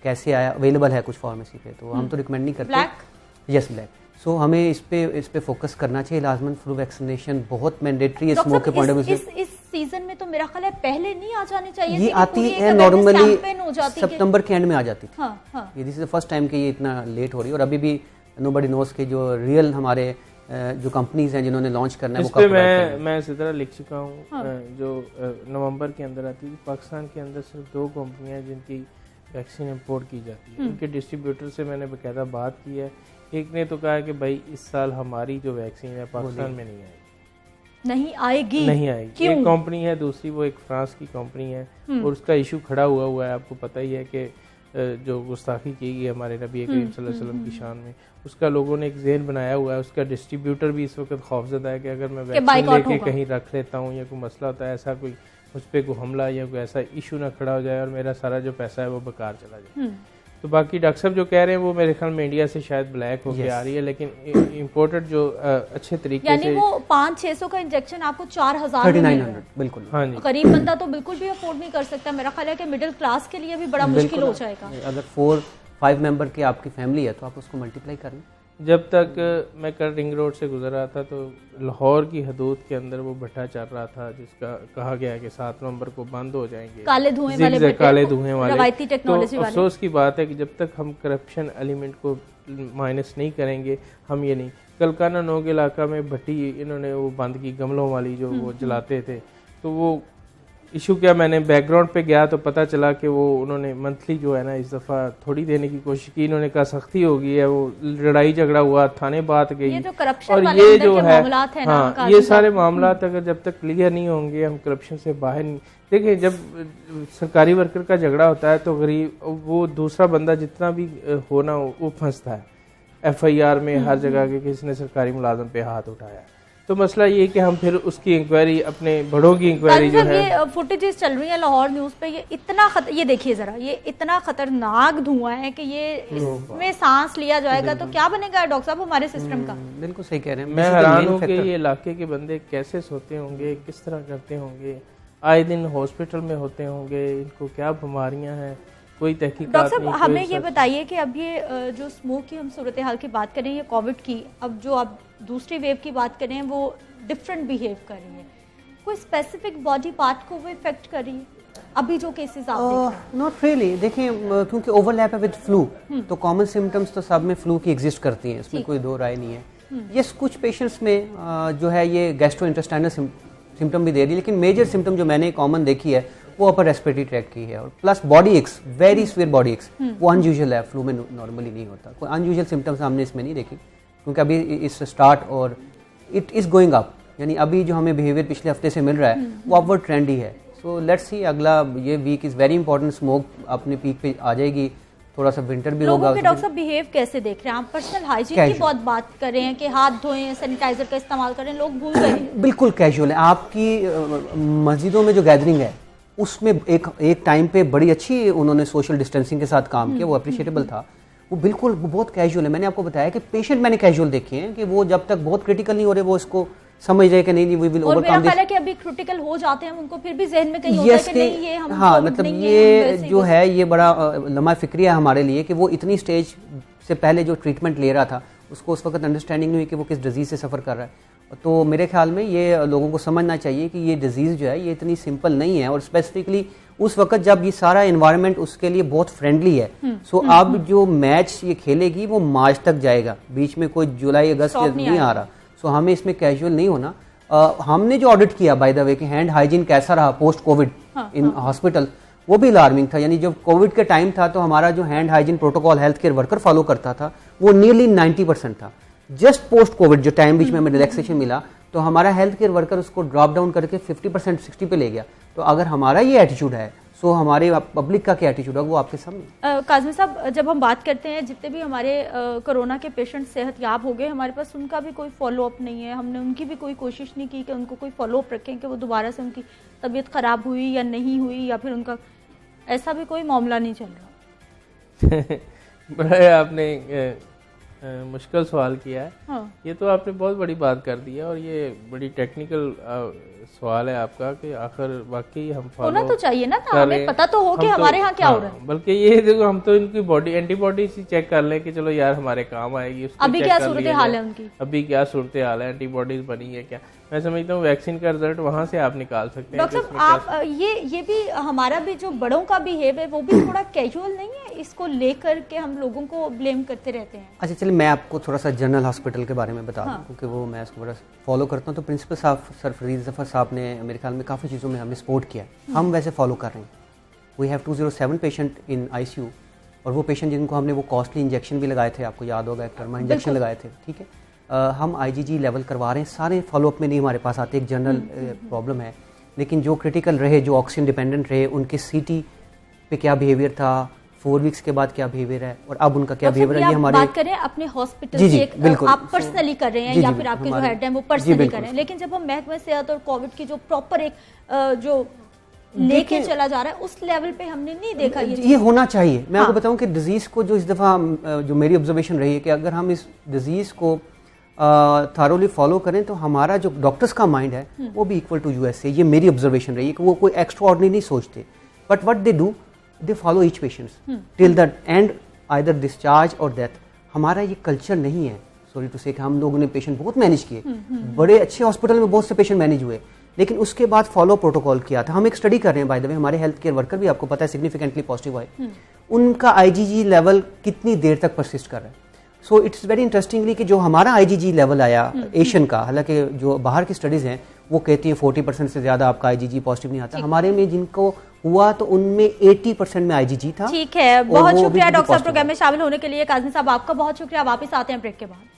कैसे आया, अवेलेबल है कुछ फार्मेसी पे, तो हम तो रिकमेंड नहीं करते। Yes, black. सो हमें इस पे फोकस करना चाहिए लाजमन। फ्लू वैक्सीनेशन बहुत मैंडेटरी है स्मोक के पॉइंट ऑफ व्यू से। इस सीजन में तो मेरा ख्याल है पहले नहीं आ जानी चाहिए, ये आती है नॉर्मली सितंबर के एंड में आ जाती थी। ये this is the first time कि ये इतना लेट हो रही है और अभी भी नोबडी नोज के जो रियल हमारे जो कंपनीज हैं जिन्होंने लॉन्च करना है वो कब मैं इसी तरह लिख चुका हूँ। जो नवंबर के अंदर आती है, पाकिस्तान के अंदर सिर्फ 2 कंपनियां जिनकी वैक्सीन इंपोर्ट की जाती है, उनके डिस्ट्रीब्यूटर से मैंने बकायदा बात की है। एक ने तो कहा कि भाई इस साल हमारी जो वैक्सीन है पाकिस्तान में नहीं आएगी। एक कंपनी है, दूसरी वो एक फ्रांस की कंपनी है और उसका इशू खड़ा हुआ है। आपको पता ही है कि जो गुस्ताखी की गई हमारे नबी करीम सल्लल्लाहु अलैहि वसल्लम की शान में, उसका लोगों ने एक ज़हन बनाया हुआ है। उसका डिस्ट्रीब्यूटर भी इस वक्त खौफजदा है कि अगर मैं वैक्सीन लेके कहीं रख लेता हूँ या कोई मसला होता है, ऐसा कोई मुझ पर कोई हमला या कोई ऐसा इशू ना खड़ा हो जाए और मेरा सारा जो पैसा है वो बेकार चला जाए। तो बाकी डॉक्टर साहब जो कह रहे हैं वो मेरे ख्याल में इंडिया से शायद ब्लैक होके आ रही है, लेकिन इम्पोर्टेड जो अच्छे तरीके यानी से वो 500-600 का इंजेक्शन आपको 4000 3900 बिल्कुल। हाँ जी, गरीब बंदा तो बिल्कुल भी अफोर्ड नहीं कर सकता। मेरा ख्याल है कि मिडिल क्लास के लिए भी बड़ा मुश्किल हो जाएगा। अगर 4-5 मेंबर की आपकी फैमिली है तो आप उसको मल्टीप्लाई कर लें। जब तक मैं कल रिंग रोड से गुजर रहा था तो लाहौर की हदूद के अंदर वो भट्टा चल रहा था जिसका कहा गया है कि 7 नवंबर को बंद हो जाएंगे, काले धुएं वाले रवायती टेक्नोलॉजी वाले। तो अफसोस की बात है कि जब तक हम करप्शन एलिमेंट को माइनस नहीं करेंगे हम ये नहीं। कल काना नोग इलाका में भट्टी इन्होंने वो बंद की, गमलों वाली जो वो जलाते थे, तो वो इशू क्या, मैंने बैकग्राउंड पे गया तो पता चला कि वो उन्होंने मंथली जो है ना इस दफ़ा थोड़ी देने की कोशिश की। इन्होंने कहा सख्ती हो गई है, वो लड़ाई झगड़ा हुआ, थाने बात गई। ये तो करप्शन और वाले ये जो के है मामलात हैं हाँ, ये सारे मामलात अगर जब तक क्लियर नहीं होंगे हम करप्शन से बाहर नहीं। देखिए, जब सरकारी वर्कर का झगड़ा होता है तो गरीब वो दूसरा बंदा जितना भी हो ना वो फंसता है। FIR में हर जगह के किसी ने सरकारी मुलाजम पे हाथ उठाया, तो मसला ये कि हम फिर उसकी इंक्वायरी, अपने बड़ों की इंक्वायरी जो है, ये फुटेजेस चल रही है लाहौर न्यूज़ पे, ये इतना ये देखिए जरा, ये इतना खतरनाक धुआं है कि ये इसमें सांस लिया जाएगा तो क्या बनेगा डॉक्टर साहब हमारे सिस्टम का। बिल्कुल सही कह रहे हैं। मैं हैरान हूँ कि ये इलाके के बंदे कैसे सोते होंगे, किस तरह करते होंगे, आए दिन हॉस्पिटल में होते होंगे, इनको क्या बीमारियां हैं, कोई तहकीकात डॉक्टर नहीं। साहब हमें ये बताइए कि अब ये जो स्मोक की हम सूरत हाल की बात करें, ये कोविड की, अब जो आप दूसरी वेव की बात करें वो डिफरेंट बिहेव कर रही है, कोई स्पेसिफिक बॉडी पार्ट को वो इफेक्ट कर रही है अभी जो केसेस आप देख रहे हैं? Not really. देखिए, क्योंकि ओवरलैप है विद फ्लू, तो कॉमन सिम्टम्स तो सब में फ्लू की एग्जिस्ट करती हैं, इसमें कोई दो राय नहीं है। यस, कुछ पेशेंट्स में जो है ये गैस्ट्रोइंटेस्टाइनल सिम्टम भी दे रही है, लेकिन मेजर सिम्टम जो मैंने कॉमन देखी है वो अपर रेस्पिरेटरी ट्रैक की है, और plus body aches, very severe body aches, वो अनयूजुअल है, फ्लू में नॉर्मली नहीं होता। कोई अनयूजुअल सिम्टम्स हमने इसमें नहीं देखे, क्योंकि अभी इस स्टार्ट और इट इज़ गोइंग अप, यानी अभी जो हमें बिहेवियर पिछले हफ्ते से मिल रहा है वो अपवर्ड ट्रेंड ही है। सो लेट्स सी, अगला ये week is very important, smoke अपने पीक पे आ जाएगी, थोड़ा सा विंटर भी होगा। लोगों के डॉक्टर साहब बिहेव कैसे देख रहे हैं आप? पर्सनल हाइजीन की बहुत बात कर रहे हैं कि हाथ धोएं, सैनिटाइजर का इस्तेमाल करें, लोग भूल गए। बिल्कुल कैजुअल है। आपकी मस्जिदों में जो गैदरिंग है उसमें एक टाइम पे बड़ी अच्छी उन्होंने सोशल डिस्टेंसिंग के साथ काम किया, वो अप्रिशिएटेबल था। वो बिल्कुल बहुत कैजुअल है। मैंने आपको बताया कि पेशेंट मैंने कैजुअल देखे हैं कि वो जब तक बहुत क्रिटिकल नहीं हो रहे वो इसको समझ रहे कि नहीं वी विल ओवरकम दिस। और मेरा ख्याल है कि अभी क्रिटिकल हो जाते हैं उनको फिर भी जहन में कहीं होता है कि नहीं ये हम, हाँ, मतलब ये जो है ये बड़ा लम्हा फिक्रिया है हमारे लिए कि वो इतनी स्टेज से पहले जो ट्रीटमेंट ले रहा था उसको उस वक्त अंडरस्टैंडिंग नहीं हुई कि वो किस डिजीज़ से सफ़र कर रहा है। तो मेरे ख्याल में ये लोगों को समझना चाहिए कि ये डिजीज़ जो है ये इतनी सिंपल नहीं है, और स्पेसिफिकली उस वक्त जब ये सारा एनवायरनमेंट उसके लिए बहुत फ्रेंडली है। सो अब जो मैच ये खेलेगी वो मार्च तक जाएगा, बीच में कोई जुलाई अगस्त नहीं आ रहा। सो हमें इसमें कैजुअल नहीं होना। हमने जो ऑडिट किया बाय द वे कि हैंड हाइजीन कैसा रहा पोस्ट कोविड इन हॉस्पिटल, वो भी अलार्मिंग था। यानी जब कोविड के टाइम था तो हमारा जो hand hygiene protocol health care worker follow करता था वो नियरली 90% था। जस्ट पोस्ट कोविड जो टाइम बीच में हमें रिलैक्सेशन मिला तो हमारा हेल्थ केयर वर्कर उसको ड्रॉप डाउन करके 50% 60 पे ले गया। तो अगर हमारा ये एटीट्यूड है सो हमारे पब्लिक का क्या एटीट्यूड है वो आपके सामने। काज़मी साहब, जब हम बात करते हैं जितने भी हमारे कोरोना के पेशेंट सेहतयाब हो गए, हमारे पास उनका भी कोई फॉलोअप नहीं है, हमने उनकी भी कोई कोशिश नहीं की कि उनको कोई फॉलोअप रखें कि वो दोबारा से उनकी तबीयत ख़राब हुई या नहीं हुई, या फिर उनका ऐसा भी कोई मामला नहीं चल रहा। बड़ा आपने मुश्किल सवाल किया है। हाँ। ये तो आपने बहुत बड़ी बात कर दी है, और ये बड़ी टेक्निकल सवाल है आपका कि आखिर वाकई हम होना तो चाहिए ना था, हमें पता तो हो कि हमारे यहाँ क्या हो रहा है। बल्कि ये देखो हम तो इनकी बॉडी एंटीबॉडी से चेक कर लें कि चलो यार हमारे काम आएगी। अभी क्या सूरत हाल है उनकी, अभी क्या सूरत हाल है, एंटीबॉडीज बनी है क्या? मैं समझता हूँ वैक्सीन का रिजल्ट वहाँ से आप निकाल सकते हैं। डॉक्टर साहब आप ये भी हमारा भी जो बड़ों का बिहेव है वो भी थोड़ा कैजुअल नहीं है, इसको लेकर के हम लोगों को ब्लेम करते रहते हैं। अच्छा चलिए मैं आपको थोड़ा सा जनरल हॉस्पिटल के बारे में बता दूं, क्योंकि वो मैं इसको बड़ा फॉलो करता हूँ। तो प्रिंसिपल साहब सर फरीद जफर साहब ने मेरे ख्याल में काफ़ी चीज़ों में हमें सपोर्ट किया, हम वैसे फॉलो कर रहे हैं। We have 207 patient in ICU, और वो पेशेंट जिनको हमने वो कॉस्टली इंजेक्शन भी लगाए थे, आपको याद होगा, एक टर्मा इंजेक्शन लगाए थे, ठीक है। हम IgG लेवल करवा रहे हैं, सारे फॉलोअप में नहीं हमारे पास आते, एक जनरल प्रॉब्लम है। लेकिन जो क्रिटिकल रहे, जो ऑक्सीजन डिपेंडेंट रहे, उनके CT पे क्या बिहेवियर था, 4 वीक्स के बाद क्या बिहेवियर है, और अब उनका क्या बिहेवियर है, ये हमारे बात करें अपने हॉस्पिटल की, एक आप पर्सनली कर रहे हैं या फिर आपके जो हेड हैं वो पर्सनली कर रहे हैं। लेकिन जब हम महकमा सेहत और कोविड की जो प्रॉपर एक जो लेके चला जा रहा है उस लेवल पे हमने नहीं देखा ये होना चाहिए। मैं आपको बताऊं कि डिजीज को जो इस दफा जो मेरी ऑब्जर्वेशन रही है कि अगर हम इस डिजीज को थारोली फॉलो करें तो हमारा जो डॉक्टर्स का माइंड है वो भी इक्वल टू USA। ये मेरी ऑब्जर्वेशन रही है कि वो कोई एक्स्ट्रा ऑर्डिनरी नहीं सोचते, but what they do, they follow each patients till the end, either discharge और डेथ। हमारा ये कल्चर नहीं है, सॉरी टू से, कि हम लोगों ने पेशेंट बहुत मैनेज किए, बड़े अच्छे हॉस्पिटल में बहुत से पेशेंट मैनेज हुए, लेकिन उसके बाद फॉलो प्रोटोकॉल किया था। हम एक स्टडी कर रहे हैं बाय द वे, हमारे हेल्थ केयर वर्कर भी आपको पता है सिग्निफिकेंटली पॉजिटिव आए, उनका IgG लेवल कितनी देर तक परसिस्ट कर रहा है। सो इट्स वेरी इंटरेस्टिंगली कि जो हमारा IgG लेवल आया एशियन का, हालांकि जो बाहर की स्टडीज़ हैं वो कहती हैं 40% से ज़्यादा आपका IgG पॉजिटिव नहीं आता, हमारे में जिनको हुआ तो उनमें 80% में IgG था। ठीक है, बहुत शुक्रिया डॉक्टर साहब प्रोग्राम में शामिल होने के लिए। काज़मी साहब आपका बहुत शुक्रिया, वापस आते हैं ब्रेक के बाद।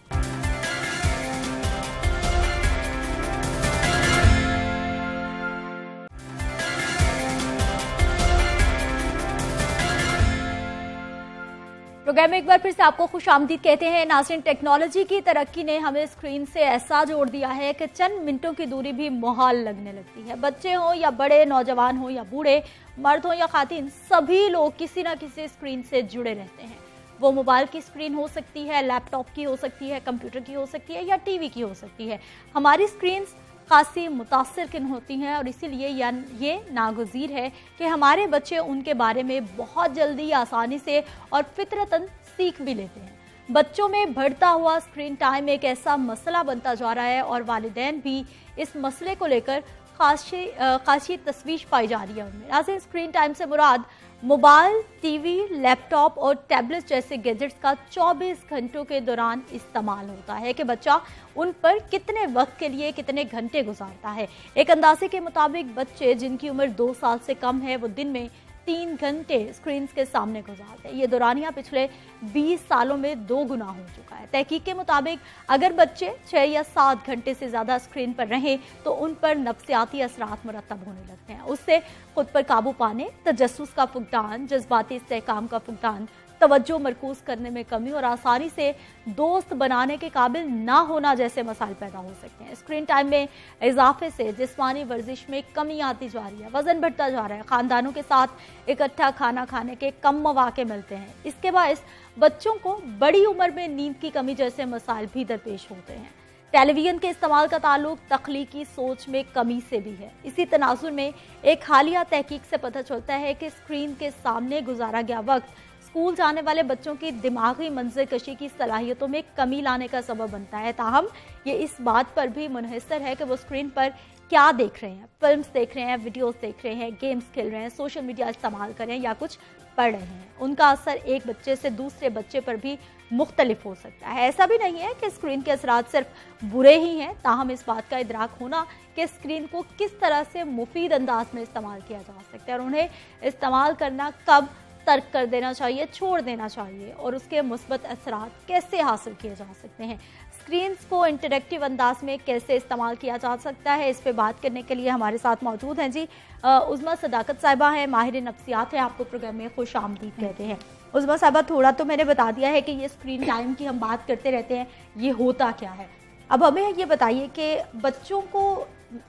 प्रोग्राम में एक बार फिर से आपको खुशामदीद कहते हैं। नाज़रीन, टेक्नोलॉजी की तरक्की ने हमें स्क्रीन से ऐसा जोड़ दिया है कि चंद मिनटों की दूरी भी मुहाल लगने लगती है। बच्चे हों या बड़े, नौजवान हों या बूढ़े, मर्द हों या खातिन, सभी लोग किसी ना किसी स्क्रीन से जुड़े रहते हैं। वो मोबाइल की स्क्रीन हो सकती है, लैपटॉप की हो सकती है, कंप्यूटर की हो सकती है या टीवी की हो सकती है। हमारी स्क्रीन खासी मुतासिरकिन होती हैं और इसीलिए ये नागुज़ीर है कि हमारे बच्चे उनके बारे में बहुत जल्दी, आसानी से और फितरतन सीख भी लेते हैं। बच्चों में बढ़ता हुआ स्क्रीन टाइम एक ऐसा मसला बनता जा रहा है और वालिदैन भी इस मसले को लेकर खासी तस्वीश पाई जा रही है उनमें। नाज़रीन, स्क्रीन टाइम से मुराद मोबाइल, टीवी, लैपटॉप और टैबलेट जैसे गैजेट्स का 24 घंटों के दौरान इस्तेमाल होता है कि बच्चा उन पर कितने वक्त के लिए कितने घंटे गुजारता है। एक अंदाजे के मुताबिक बच्चे जिनकी उम्र 2 साल से कम है वो दिन में 3 घंटे स्क्रीन के सामने गुजारते हैं। ये दौरानिया पिछले 20 सालों में 2 गुना हो चुका है। तहकीक के मुताबिक अगर बच्चे 6 या 7 घंटे से ज्यादा स्क्रीन पर रहें तो उन पर नफ्सियाती असरात मुरतब होने लगते हैं। उससे खुद पर काबू पाने, तजस्सुस का फुकदान, जज्बाती इस्तेहकाम का फुकदान, तवज्जो मरकूज करने में कमी और आसानी से दोस्त बनाने के काबिल ना होना जैसे मसाइल पैदा हो सकते हैं। स्क्रीन टाइम में इजाफे से जिस्मानी वर्जिश में कमी आती जा रही है, वजन बढ़ता जा रहा है, खानदानों के साथ इकट्ठा खाना खाने के कम मौके मिलते हैं। इसके बायस बच्चों को बड़ी उम्र में नींद की कमी जैसे मसाइल भी दरपेश होते हैं। टेलीविजन के इस्तेमाल का ताल्लुक तख्लीकी सोच में कमी से भी है। इसी तनाजुर में एक हालिया तहकीक से पता चलता है कि स्क्रीन के सामने गुजारा गया वक्त स्कूल जाने वाले बच्चों की दिमागी मंजरकशी की सलाहियतों में कमी लाने का सबब बनता है। ताहम ये इस बात पर भी मुनहसर है कि वो स्क्रीन पर क्या देख रहे हैं, फिल्म्स देख रहे हैं, वीडियोस देख रहे हैं, गेम्स खेल रहे हैं, सोशल मीडिया इस्तेमाल कर रहे हैं या कुछ पढ़ रहे हैं। उनका असर एक बच्चे से दूसरे बच्चे पर भी मुख्तलिफ हो सकता है। ऐसा भी नहीं है कि स्क्रीन के असरात सिर्फ बुरे ही हैं, ताहम इस बात का इदराक होना कि स्क्रीन को किस तरह से मुफीद अंदाज में इस्तेमाल किया जा सकता है और उन्हें इस्तेमाल करना कब तर्क कर देना चाहिए, छोड़ देना चाहिए और उसके मुस्बत असरात कैसे हासिल किए जा सकते हैं, स्क्रीन्स को इंटरेक्टिव अंदाज में कैसे इस्तेमाल किया जा सकता है, इस पे बात करने के लिए हमारे साथ मौजूद हैं जी उज़मा सदाकत साहिबा हैं, माहिर नफ्सियात हैं, आपको प्रोग्राम में खुश आमदीद कहते हैं। उज़मा साहिबा, थोड़ा तो मैंने बता दिया है कि ये स्क्रीन टाइम की हम बात करते रहते हैं, ये होता क्या है। अब हमें ये बताइए कि बच्चों को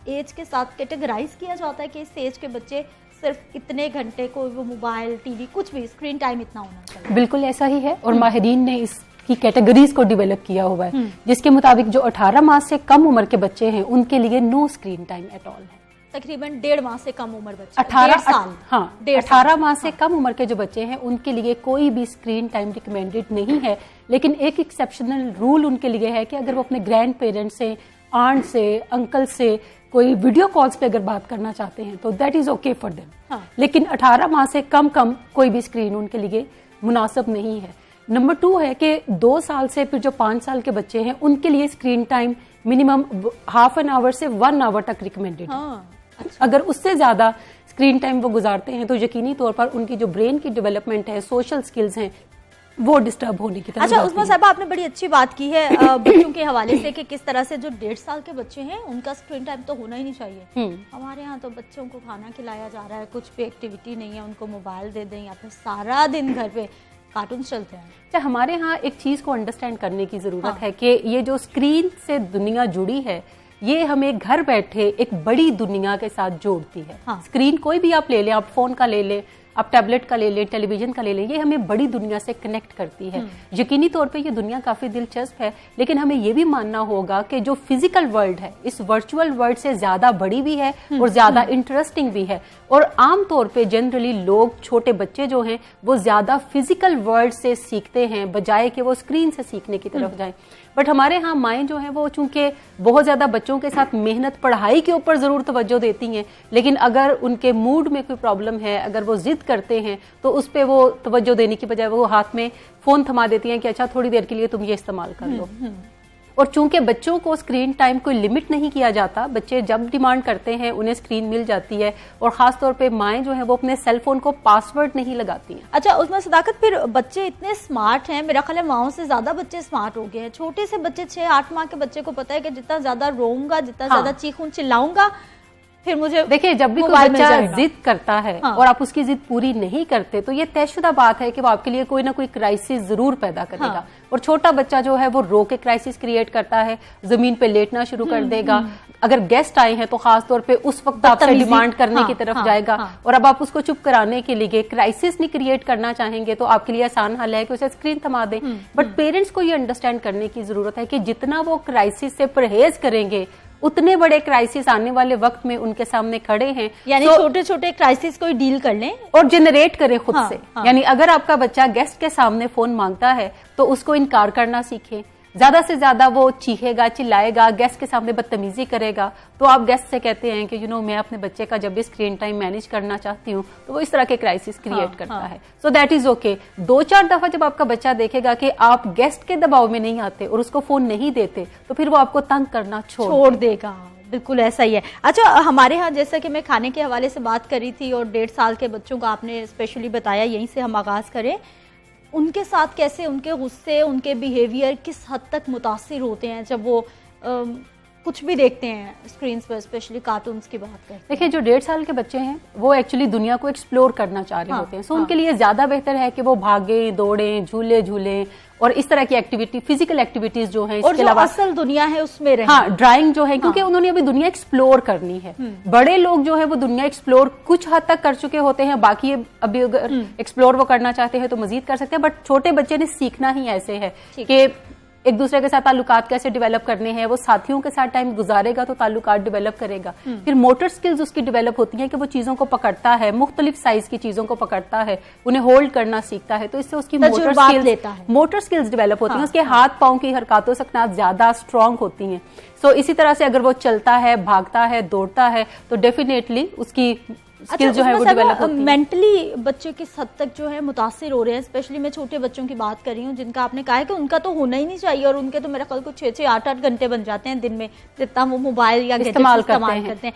एज के साथ कैटेगराइज किया जाता है कि इस एज के बच्चे सिर्फ इतने घंटे को वो मोबाइल, टीवी, कुछ भी स्क्रीन टाइम इतना होना चाहिए। बिल्कुल ऐसा ही है और माहिरीन ने इसकी कैटेगरीज को डेवलप किया हुआ है जिसके मुताबिक जो 18 माह से कम उम्र के बच्चे हैं उनके लिए no screen time at all है। तकरीबन 1.5 माह से कम उम्र बच्चे, 18 साल, हाँ 18 माह से कम उम्र के जो बच्चे हैं उनके लिए कोई भी स्क्रीन टाइम रिकमेंडेड नहीं है। लेकिन एक एक्सेप्शनल रूल उनके लिए है कि अगर वो अपने ग्रैंड पेरेंट्स से, आंट से, अंकल से कोई वीडियो कॉल्स पे अगर बात करना चाहते हैं तो that is okay for them. लेकिन 18 माह से कम कोई भी स्क्रीन उनके लिए मुनासिब नहीं है। नंबर 2 है कि 2 साल से फिर जो 5 साल के बच्चे हैं उनके लिए screen time minimum half an hour से 1 आवर तक रिकमेंडेड है। अगर उससे ज्यादा स्क्रीन टाइम वो गुजारते हैं तो यकीनी तौर पर उनकी जो ब्रेन की डेवलपमेंट है, सोशल स्किल्स हैं, वो डिस्टर्ब होने की तरफ। अच्छा उज़मा साहिबा, आपने बड़ी अच्छी बात की है बच्चों के हवाले से कि किस तरह से जो 1.5 साल के बच्चे हैं उनका स्क्रीन टाइम तो होना ही नहीं चाहिए। हमारे यहाँ तो बच्चों को खाना खिलाया जा रहा है, कुछ भी एक्टिविटी नहीं है, उनको मोबाइल दे दें या फिर सारा दिन घर पे कार्टून चलते हैं। अच्छा, हमारे यहाँ एक चीज को अंडरस्टैंड करने की जरूरत है कि ये जो स्क्रीन से दुनिया जुड़ी है ये हमें घर बैठे एक बड़ी दुनिया के साथ जोड़ती है। स्क्रीन कोई भी आप ले लें, आप फोन का ले लें, आप टैबलेट का ले लें, टेलीविजन का ले लें, ये हमें बड़ी दुनिया से कनेक्ट करती है। यकीनी तौर पे ये दुनिया काफी दिलचस्प है, लेकिन हमें ये भी मानना होगा कि जो फिजिकल वर्ल्ड है इस वर्चुअल वर्ल्ड से ज्यादा बड़ी भी है और ज्यादा इंटरेस्टिंग भी है। और आम तौर पे जनरली लोग, छोटे बच्चे जो हैं वो ज्यादा फिजिकल वर्ल्ड से सीखते हैं बजाय कि वो स्क्रीन से सीखने की तरफ जाएं। बट हमारे यहाँ माएँ जो हैं वो चूंकि बहुत ज्यादा बच्चों के साथ मेहनत, पढ़ाई के ऊपर जरूर तवज्जो देती हैं, लेकिन अगर उनके मूड में कोई प्रॉब्लम है, अगर वो जिद करते हैं तो उस पे वो तवज्जो देने की बजाय वो हाथ में फोन थमा देती हैं कि अच्छा थोड़ी देर के लिए तुम ये इस्तेमाल कर लो। और चूंकि बच्चों को स्क्रीन टाइम कोई लिमिट नहीं किया जाता, बच्चे जब डिमांड करते हैं उन्हें स्क्रीन मिल जाती है और खासतौर पे माएँ जो हैं वो अपने सेल फोन को पासवर्ड नहीं लगाती हैं। अच्छा उसमें सदाकत, फिर बच्चे इतने स्मार्ट हैं, मेरा ख्याल है माओं से ज्यादा बच्चे स्मार्ट हो गए हैं। छोटे से बच्चे 6-8 माह के बच्चे को पता है कि जितना ज्यादा रोऊंगा, जितना ज्यादा चीखूं चिल्लाऊंगा, फिर मुझे देखिए जब भी कोई बच्चा जिद करता है और आप उसकी जिद पूरी नहीं करते तो ये तयशुदा बात है कि वो आपके लिए कोई ना कोई क्राइसिस जरूर पैदा करेगा। और छोटा बच्चा जो है वो रो के क्राइसिस क्रिएट करता है, जमीन पे लेटना शुरू कर देगा। अगर गेस्ट आए हैं तो खास तौर पे उस वक्त आपसे डिमांड करने की तरफ जाएगा। और अब आप उसको चुप कराने के लिए क्राइसिस नहीं क्रिएट करना चाहेंगे तो आपके लिए आसान हल है कि उसे स्क्रीन थमा दें। बट पेरेंट्स को ये अंडरस्टैंड करने की जरूरत है कि जितना वो क्राइसिस से परहेज करेंगे उतने बड़े क्राइसिस आने वाले वक्त में उनके सामने खड़े हैं। यानी छोटे छोटे क्राइसिस को डील कर लें और जनरेट करें खुद से। यानी अगर आपका बच्चा गेस्ट के सामने फोन मांगता है तो उसको इनकार करना सीखें। ज्यादा से ज्यादा वो चीखेगा, चिल्लाएगा, गेस्ट के सामने बदतमीजी करेगा, तो आप गेस्ट से कहते हैं कि मैं अपने बच्चे का जब भी स्क्रीन टाइम मैनेज करना चाहती हूँ, तो वो इस तरह के क्राइसिस क्रिएट करता है। So that is okay. 2-4 दफा जब आपका बच्चा देखेगा कि आप गेस्ट के दबाव में नहीं आते और उसको फोन नहीं देते, तो फिर वो आपको तंग करना छोड़ देगा। बिल्कुल ऐसा ही है। अच्छा, हमारे यहाँ जैसा कि मैं खाने के हवाले से बात करी थी और 1.5 साल के बच्चों का आपने स्पेशली बताया, यहीं से हम आगाज करें, उनके साथ कैसे उनके गुस्से, उनके बिहेवियर किस हद तक मुतासिर होते हैं जब वो कुछ भी देखते हैं स्क्रीन पर, स्पेशली कार्टून्स की बात करें। देखिए, जो 1.5 साल के बच्चे हैं वो एक्चुअली दुनिया को एक्सप्लोर करना चाह रहे होते हैं। सो उनके लिए ज्यादा बेहतर है कि वो भागे, दौड़ें, झूले झूलें और इस तरह की एक्टिविटी, फिजिकल एक्टिविटीज जो है, इसके अलावा असल दुनिया है उसमें रहे। हाँ, ड्राइंग जो है, क्योंकि उन्होंने अभी दुनिया एक्सप्लोर करनी है। बड़े लोग जो है वो दुनिया एक्सप्लोर कुछ हद तक कर चुके होते हैं, बाकी अभी अगर एक्सप्लोर वो करना चाहते हैं तो मजीद कर सकते हैं। बट छोटे बच्चे ने सीखना ही ऐसे है कि एक दूसरे के साथ ताल्लुकात कैसे डेवलप करने हैं, वो साथियों के साथ टाइम गुजारेगा तो ताल्लुकात डेवलप करेगा। फिर मोटर स्किल्स उसकी डेवलप होती हैं कि वो चीजों को पकड़ता है, मुख्तलिफ साइज की चीजों को पकड़ता है, उन्हें होल्ड करना सीखता है, तो इससे उसकी मोटर स्किल्स डेवलप होती हैं। उसके हाथ पांव की हरकतों सकनात ज्यादा स्ट्रांग होती हैं। सो इसी तरह से अगर वो चलता है, भागता है, दौड़ता है, तो डेफिनेटली उसकी स्किल जो है वो डेवलप होती है। मेंटली बच्चे किस हद तक जो है मुतासिर हो रहे हैं, स्पेशली मैं छोटे बच्चों की बात कर रही हूँ, जिनका आपने कहा है कि उनका तो होना ही नहीं चाहिए और उनके तो मेरा ख्याल को 6-6, 8-8 घंटे बन जाते हैं दिन में, जितना वो मोबाइल या इस्तेमाल करते हैं।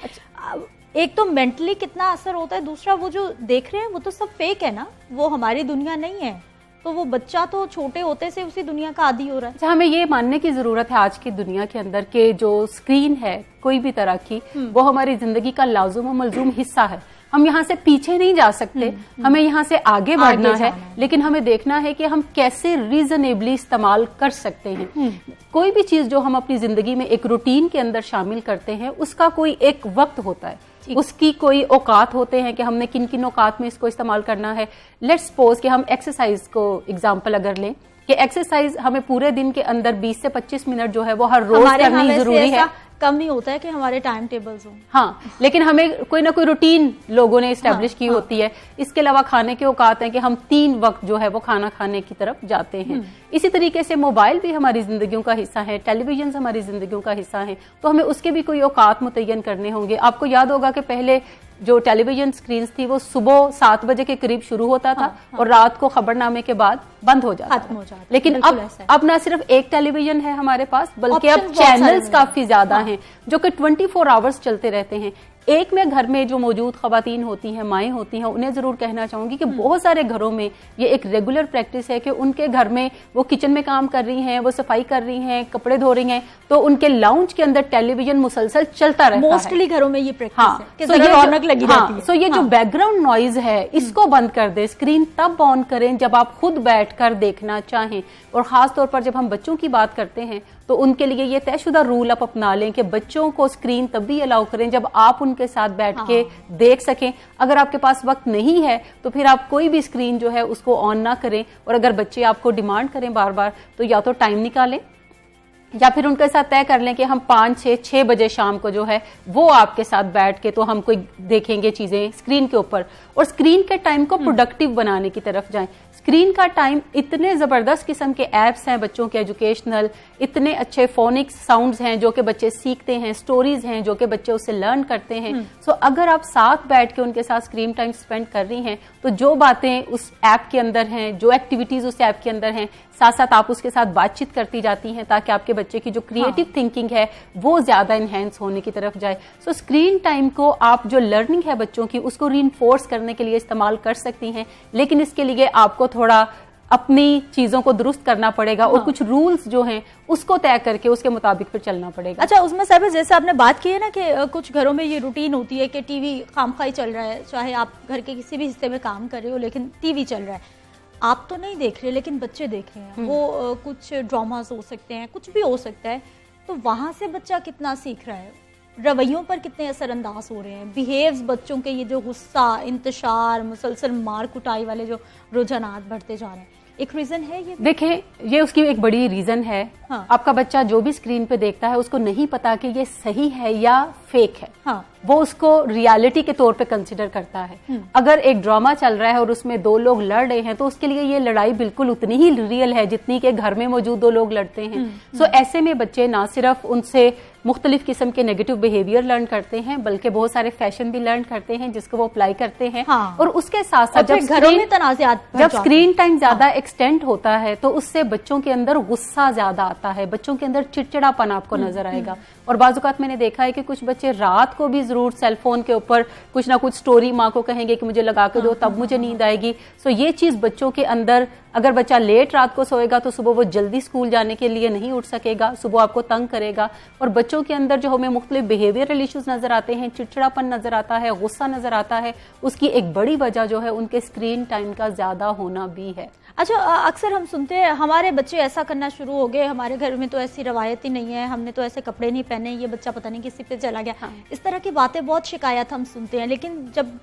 एक तो मेंटली कितना असर होता है, दूसरा वो जो देख रहे हैं वो तो सब फेक है ना, वो हमारी दुनिया नहीं है, तो वो बच्चा तो छोटे होते से उसी दुनिया का आदी हो रहा है। हमें ये मानने की जरूरत है आज की दुनिया के अंदर के जो स्क्रीन है कोई भी तरह की, वो हमारी जिंदगी का लाजुम और मलजूम हिस्सा है। हम यहाँ से पीछे नहीं जा सकते, हमें यहाँ से आगे बढ़ना है, लेकिन हमें देखना है कि हम कैसे रीजनेबली इस्तेमाल कर सकते हैं। कोई भी चीज जो हम अपनी जिंदगी में एक रूटीन के अंदर शामिल करते हैं, उसका कोई एक वक्त होता है, उसकी कोई औकात होते हैं कि हमने किन किन औकात में इसको इस्तेमाल करना है। लेट्स सपोज कि हम एक्सरसाइज को एग्जांपल अगर लें कि एक्सरसाइज हमें पूरे दिन के अंदर 20 से 25 मिनट जो है वो हर रोज करनी जरूरी है। कम ही होता है कि हमारे टाइम टेबल्स हों। हाँ, लेकिन हमें कोई ना कोई रूटीन लोगों ने एस्टेब्लिश की होती है। इसके अलावा खाने के औकात हैं कि हम 3 वक्त जो है वो खाना खाने की तरफ जाते हैं। इसी तरीके से मोबाइल भी हमारी जिंदगियों का हिस्सा है, टेलीविजन हमारी जिंदगियों का हिस्सा है, तो हमें उसके भी कोई औकात मुतय्यन करने होंगे। आपको याद होगा कि पहले जो टेलीविजन स्क्रीन थी वो सुबह 7 बजे के करीब शुरू होता था और रात को खबरनामे के बाद बंद हो जाता था। लेकिन अब ना सिर्फ एक टेलीविजन है हमारे पास, बल्कि अब चैनल्स काफी ज्यादा हैं जो कि 24 आवर्स चलते रहते हैं। एक में घर में जो मौजूद खवातीन होती हैं, माएँ होती हैं, उन्हें जरूर कहना चाहूंगी कि बहुत सारे घरों में ये एक रेगुलर प्रैक्टिस है कि उनके घर में वो किचन में काम कर रही हैं, वो सफाई कर रही हैं, कपड़े धो रही हैं, तो उनके लाउंज के अंदर टेलीविजन मुसलसल चलता रहता है। मोस्टली घरों में ये प्रैक्टिस है कि जरा रौनक लगी रहती है। सो ये जो बैकग्राउंड नॉइज है इसको बंद कर दे। स्क्रीन तब ऑन करें जब आप खुद बैठकर देखना चाहें, और खास तौर पर जब हम बच्चों की बात करते हैं तो उनके लिए ये तयशुदा रूल आप अपना लें कि बच्चों को स्क्रीन तब भी अलाउ करें जब आप उनके साथ बैठ के देख सकें। अगर आपके पास वक्त नहीं है तो फिर आप कोई भी स्क्रीन जो है उसको ऑन ना करें, और अगर बच्चे आपको डिमांड करें बार बार तो या तो टाइम निकालें या फिर उनके साथ तय कर लें कि हम 5-6 बजे शाम को जो है वो आपके साथ बैठ के तो हम कोई देखेंगे चीजें स्क्रीन के ऊपर, और स्क्रीन के टाइम को प्रोडक्टिव बनाने की तरफ जाएं। स्क्रीन का टाइम, इतने जबरदस्त किस्म के एप्स हैं बच्चों के एजुकेशनल, इतने अच्छे फोनिक्स साउंड्स हैं जो कि बच्चे सीखते हैं, स्टोरीज हैं जो कि बच्चे उससे लर्न करते हैं। सो अगर आप साथ बैठ के उनके साथ स्क्रीन टाइम स्पेंड कर रही हैं तो जो बातें उस ऐप के अंदर हैं, जो एक्टिविटीज उस ऐप के अंदर हैं, साथ साथ आप उसके साथ बातचीत करती जाती हैं ताकि आपके बच्चे की जो क्रिएटिव थिंकिंग है वो ज्यादा इनहेंस होने की तरफ जाए। सो स्क्रीन टाइम को आप जो लर्निंग है बच्चों की उसको रीइंफोर्स करने के लिए इस्तेमाल कर सकती हैं, लेकिन इसके लिए आपको थोड़ा अपनी चीजों को दुरुस्त करना पड़ेगा और कुछ रूल्स जो हैं उसको तय करके उसके मुताबिक फिर चलना पड़ेगा। अच्छा, उसमें साहब जैसे आपने बात की है ना कि कुछ घरों में ये रूटीन होती है कि टीवी खामखाई चल रहा है, चाहे आप घर के किसी भी हिस्से में काम कर रहे हो लेकिन टीवी चल रहा है, आप तो नहीं देख रहे लेकिन बच्चे देख रहे हैं, वो कुछ ड्रामास हो सकते हैं, कुछ भी हो सकता है, तो वहां से बच्चा कितना सीख रहा है, रवैयों पर कितने असरअंदाज हो रहे हैं, बिहेव्स बच्चों के, ये जो गुस्सा, इंतशार, मुसलसल मार कुटाई वाले जो रुझानात बढ़ते जा रहे हैं, एक रीजन है ये? देखें, ये उसकी एक बड़ी रीजन है। आपका बच्चा जो भी स्क्रीन पे देखता है उसको नहीं पता कि ये सही है या फेक है। वो उसको रियलिटी के तौर पे कंसिडर करता है। अगर एक ड्रामा चल रहा है और उसमें दो लोग लड़ रहे हैं तो उसके लिए ये लड़ाई बिल्कुल उतनी ही रियल है जितनी कि घर में मौजूद दो लोग लड़ते हैं। सो ऐसे में बच्चे ना सिर्फ उनसे मुख्तलिफ किस्म के नेगेटिव बिहेवियर लर्न करते हैं बल्कि बहुत सारे फैशन भी लर्न करते हैं जिसको वो अप्लाई करते हैं। हाँ। और उसके साथ साथ जब स्क्रीन टाइम ज्यादा एक्सटेंड होता है तो उससे बच्चों के अंदर गुस्सा ज्यादा आता है, बच्चों के अंदर चिड़चिड़ापन आपको नजर आएगा। और बाजुकात मैंने देखा है कि कुछ बच्चे रात को भी जरूर सेलफोन के ऊपर कुछ ना कुछ स्टोरी माँ को कहेंगे कि मुझे लगा के दो तब मुझे नींद आएगी। सो ये चीज बच्चों के अंदर, अगर बच्चा लेट रात को सोएगा तो सुबह वो जल्दी स्कूल जाने के लिए नहीं उठ सकेगा, सुबह आपको तंग करेगा। और बच्चों के अंदर जो हमें मुख्तलिफ बिहेवियरल इश्यूज नजर आते हैं, चिड़चिड़ापन नजर आता है, गुस्सा नजर आता है, उसकी एक बड़ी वजह जो है उनके स्क्रीन टाइम का ज्यादा होना भी है। अच्छा, अक्सर हम सुनते हैं हमारे बच्चे ऐसा करना शुरू हो गए, हमारे घर में तो ऐसी रवायत ही नहीं है, हमने तो ऐसे कपड़े नहीं पहने, ये बच्चा पता नहीं किसी पे चला गया। हाँ। इस तरह की बातें बहुत शिकायत हम सुनते हैं, लेकिन जब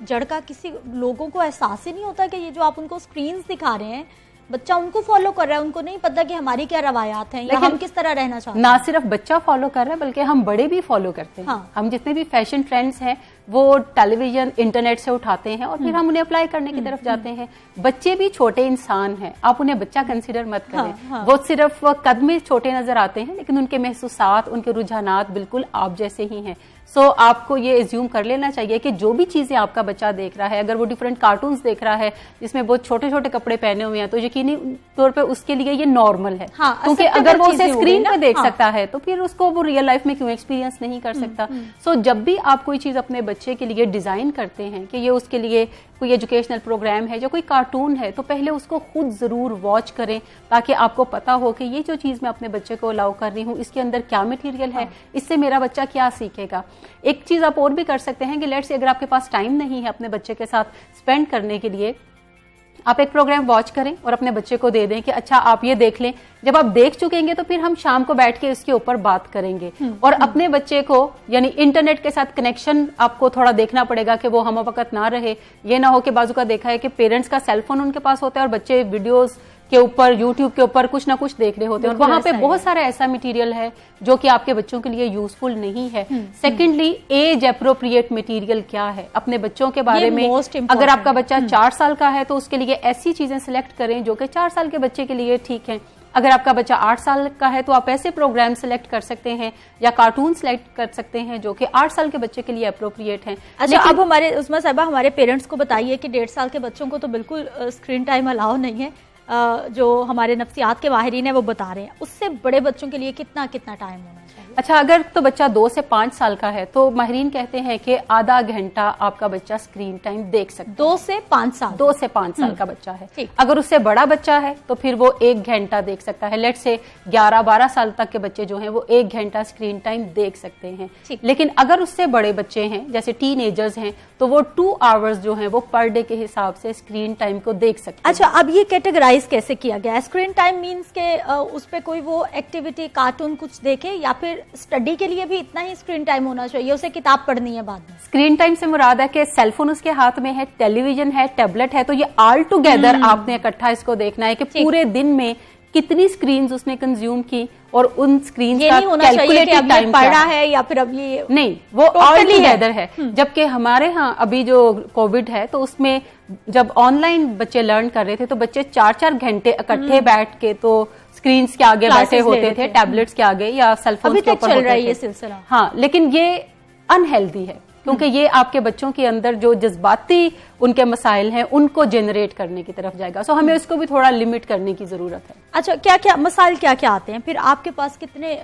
जड़ का किसी लोगों को एहसास ही नहीं होता कि ये जो आप उनको स्क्रीन्स दिखा रहे हैं बच्चा उनको फॉलो कर रहा है, उनको नहीं पता कि हमारी क्या रवायात हैं या हम किस तरह रहना चाहते हैं। ना सिर्फ बच्चा फॉलो कर रहा है बल्कि हम बड़े भी फॉलो करते हैं। हाँ। हम जितने भी फैशन ट्रेंड्स हैं वो टेलीविजन इंटरनेट से उठाते हैं और फिर हम उन्हें अप्लाई करने की तरफ जाते हैं। बच्चे भी छोटे इंसान हैं, आप उन्हें बच्चा कंसीडर मत करें। हाँ, हाँ। वो सिर्फ कद में छोटे नजर आते हैं लेकिन उनके महसूसात, उनके रुझानात बिल्कुल आप जैसे ही हैं। सो आपको ये एज्यूम कर लेना चाहिए कि जो भी चीजें आपका बच्चा देख रहा है, अगर वो डिफरेंट कार्टून्स देख रहा है जिसमें बहुत छोटे छोटे कपड़े पहने हुए हैं तो यकीनी तौर पे उसके लिए ये नॉर्मल है। हाँ, क्योंकि अगर वो उसे स्क्रीन पे देख सकता है तो फिर उसको वो रियल लाइफ में क्यों एक्सपीरियंस नहीं कर सकता। सो जब भी आप कोई चीज अपने बच्चे के लिए डिजाइन करते हैं कि ये उसके लिए कोई एजुकेशनल प्रोग्राम है या कोई कार्टून है तो पहले उसको खुद जरूर वॉच करें ताकि आपको पता हो कि ये जो चीज मैं अपने बच्चे को अलाउ कर रही हूँ इसके अंदर क्या मटेरियल है, इससे मेरा बच्चा क्या सीखेगा। एक चीज आप और भी कर सकते हैं कि लेट्स से अगर आपके पास टाइम नहीं है अपने बच्चे के साथ स्पेंड करने के लिए, आप एक प्रोग्राम वॉच करें और अपने बच्चे को दे दें कि अच्छा आप ये देख लें। जब आप देख चुकेंगे तो फिर हम शाम को बैठ के इसके ऊपर बात करेंगे। और अपने बच्चे को यानी इंटरनेट के साथ कनेक्शन आपको थोड़ा देखना पड़ेगा कि वो हम वक्त ना रहे। ये ना हो कि बाजू का देखा है कि पेरेंट्स का सेलफोन उनके पास होता है और बच्चे वीडियोस के ऊपर यूट्यूब के ऊपर कुछ ना कुछ देख रहे होते हैं और वहां पे बहुत सारा ऐसा मटेरियल है जो कि आपके बच्चों के लिए यूजफुल नहीं है। सेकेंडली, एज अप्रोप्रिएट मटेरियल क्या है अपने बच्चों के बारे में। अगर आपका बच्चा 4 साल का है तो उसके लिए ऐसी चीजें सिलेक्ट करें जो कि 4 साल के बच्चे के लिए ठीक है। अगर आपका बच्चा 8 साल का है तो आप ऐसे प्रोग्राम सिलेक्ट कर सकते हैं या कार्टून सिलेक्ट कर सकते हैं जो कि 8 साल के बच्चे के लिए अप्रोप्रिएट हैं। अच्छा, अब हमारे उस्मा साहिबा हमारे पेरेंट्स को बताइए कि 1.5 साल के बच्चों को तो बिल्कुल स्क्रीन टाइम अलाउ नहीं है, जो हमारे नफ्सियात के माहिरीन है वो बता रहे हैं, उससे बड़े बच्चों के लिए कितना कितना टाइम होना चाहिए? अच्छा, अगर तो बच्चा 2 से 5 साल का है तो माहिरीन कहते हैं कि आधा घंटा आपका बच्चा स्क्रीन टाइम देख सकता है। 2 से 5 साल 2 से 5 साल का बच्चा है। अगर उससे बड़ा बच्चा है तो फिर वो 1 घंटा देख सकता है। लेट से 11-12 साल तक के बच्चे जो हैं वो 1 घंटा स्क्रीन टाइम देख सकते हैं। लेकिन अगर उससे बड़े बच्चे हैं जैसे टीनेजर्स हैं तो वो 2 आवर्स जो हैं वो पर डे के हिसाब से स्क्रीन टाइम को देख सकते हैं। अच्छा, अब ये कैटेगराइज कैसे किया गया? स्क्रीन टाइम मीन्स के उस पर कोई वो एक्टिविटी कार्टून कुछ देखे या फिर स्टडी के लिए भी इतना ही स्क्रीन टाइम होना चाहिए, उसे किताब पढ़नी है बाद में? स्क्रीन टाइम से मुराद है कि सेलफोन उसके हाथ में है, टेलीविजन है, टैबलेट है, तो ये ऑल टुगेदर आपने इकट्ठा इसको देखना है कि पूरे दिन में कितनी स्क्रीन्स उसने कंज्यूम की और उन स्क्रीन का कैलकुलेटेड टाइम पढ़ा है या फिर अब ये नहीं, वो ऑल टुगेदर है। जबकि हमारे यहाँ अभी जो कोविड है तो उसमें जब ऑनलाइन बच्चे लर्न कर रहे थे तो बच्चे 4-4 घंटे इकट्ठे बैठ के तो स्क्रीन्स के आगे बैठे होते थे, टैबलेट्स के आगे या सेलफोन के ऊपर चल रहा है ये सिलसिला। हाँ, लेकिन ये अनहेल्दी है क्योंकि ये आपके बच्चों के अंदर जो जज्बाती उनके मसाइल हैं उनको जनरेट करने की तरफ जाएगा। सो हमें उसको भी थोड़ा लिमिट करने की जरूरत है। अच्छा, क्या क्या मसाइल क्या क्या आते हैं फिर आपके पास? कितने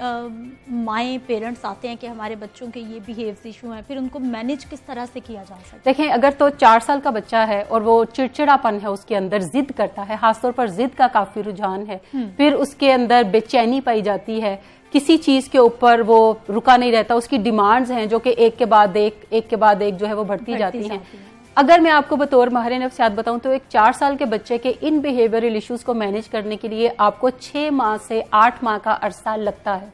माएँ पेरेंट्स आते हैं कि हमारे बच्चों के ये बिहेव्स इशू हैं, फिर उनको मैनेज किस तरह से किया जा सकता है? देखें, अगर तो 4 साल का बच्चा है और वो चिड़चिड़ापन है उसके अंदर, जिद करता है, खासतौर पर जिद का काफी रुझान है, फिर उसके अंदर बेचैनी पाई जाती है, किसी चीज के ऊपर वो रुका नहीं रहता, उसकी डिमांड्स हैं जो कि एक के बाद एक जो है वो बढ़ती जाती हैं। अगर मैं आपको बतौर माहिर नफ्सियात बताऊं तो एक 4 साल के बच्चे के इन बिहेवियरल इश्यूज को मैनेज करने के लिए आपको 6 माह से 8 माह का अरसा लगता है।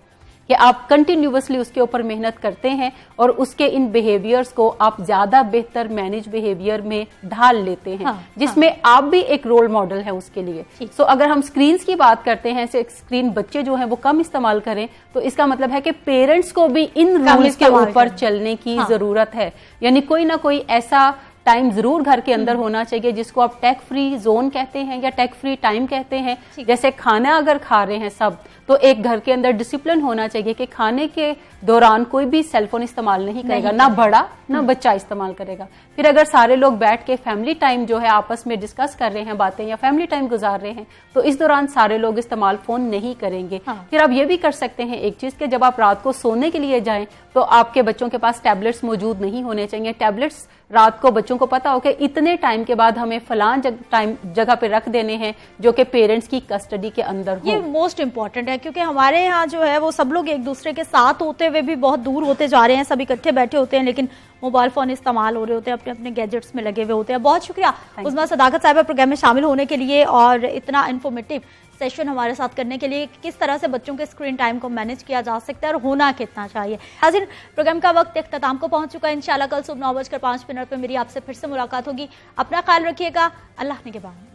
कि आप कंटिन्यूअसली उसके ऊपर मेहनत करते हैं और उसके इन बिहेवियर्स को आप ज्यादा बेहतर मैनेज बिहेवियर में ढाल लेते हैं, जिसमें आप भी एक रोल मॉडल है उसके लिए। सो अगर हम स्क्रीन्स की बात करते हैं, स्क्रीन बच्चे जो हैं वो कम इस्तेमाल करें, तो इसका मतलब है कि पेरेंट्स को भी इन रूल्स के ऊपर चलने की जरूरत है। यानी कोई ना कोई ऐसा टाइम जरूर घर के अंदर होना चाहिए जिसको आप टेक फ्री जोन कहते हैं या टेक फ्री टाइम कहते हैं। जैसे खाना अगर खा रहे हैं सब, तो एक घर के अंदर डिसिप्लिन होना चाहिए कि खाने के दौरान कोई भी सेलफोन इस्तेमाल नहीं करेगा, ना बड़ा ना बच्चा इस्तेमाल करेगा। फिर अगर सारे लोग बैठ के फैमिली टाइम जो है आपस में डिस्कस कर रहे हैं बातें या फैमिली टाइम गुजार रहे हैं, तो इस दौरान सारे लोग इस्तेमाल फोन नहीं करेंगे। फिर आप ये भी कर सकते हैं एक चीज कि जब आप रात को सोने के लिए जाएं तो आपके बच्चों के पास टैबलेट्स मौजूद नहीं होने चाहिए। टैबलेट्स रात को बच्चों को पता हो कि इतने टाइम के बाद हमें फलान जगह पे रख देने हैं जो कि पेरेंट्स की कस्टडी के अंदर हो। ये मोस्ट इंपॉर्टेंट है, क्योंकि हमारे यहाँ जो है वो सब लोग एक दूसरे के साथ होते हुए भी बहुत दूर होते जा रहे हैं। सब इकट्ठे बैठे होते हैं लेकिन मोबाइल फोन इस्तेमाल हो रहे होते हैं, अपने अपने गैजेट्स में लगे हुए होते हैं। बहुत शुक्रिया उस्मा सदाकत साहिबा प्रोग्राम में शामिल होने के लिए और इतना इन्फॉर्मेटिव सेशन हमारे साथ करने के लिए, किस तरह से बच्चों के स्क्रीन टाइम को मैनेज किया जा सकता है और होना कितना चाहिए। हाजिर प्रोग्राम का वक्त इख्तिताम को पहुंच चुका है। इंशाल्लाह कल सुबह 9:05 पर मेरी आपसे फिर से मुलाकात होगी। अपना ख्याल रखिएगा। अल्लाह निगहबान।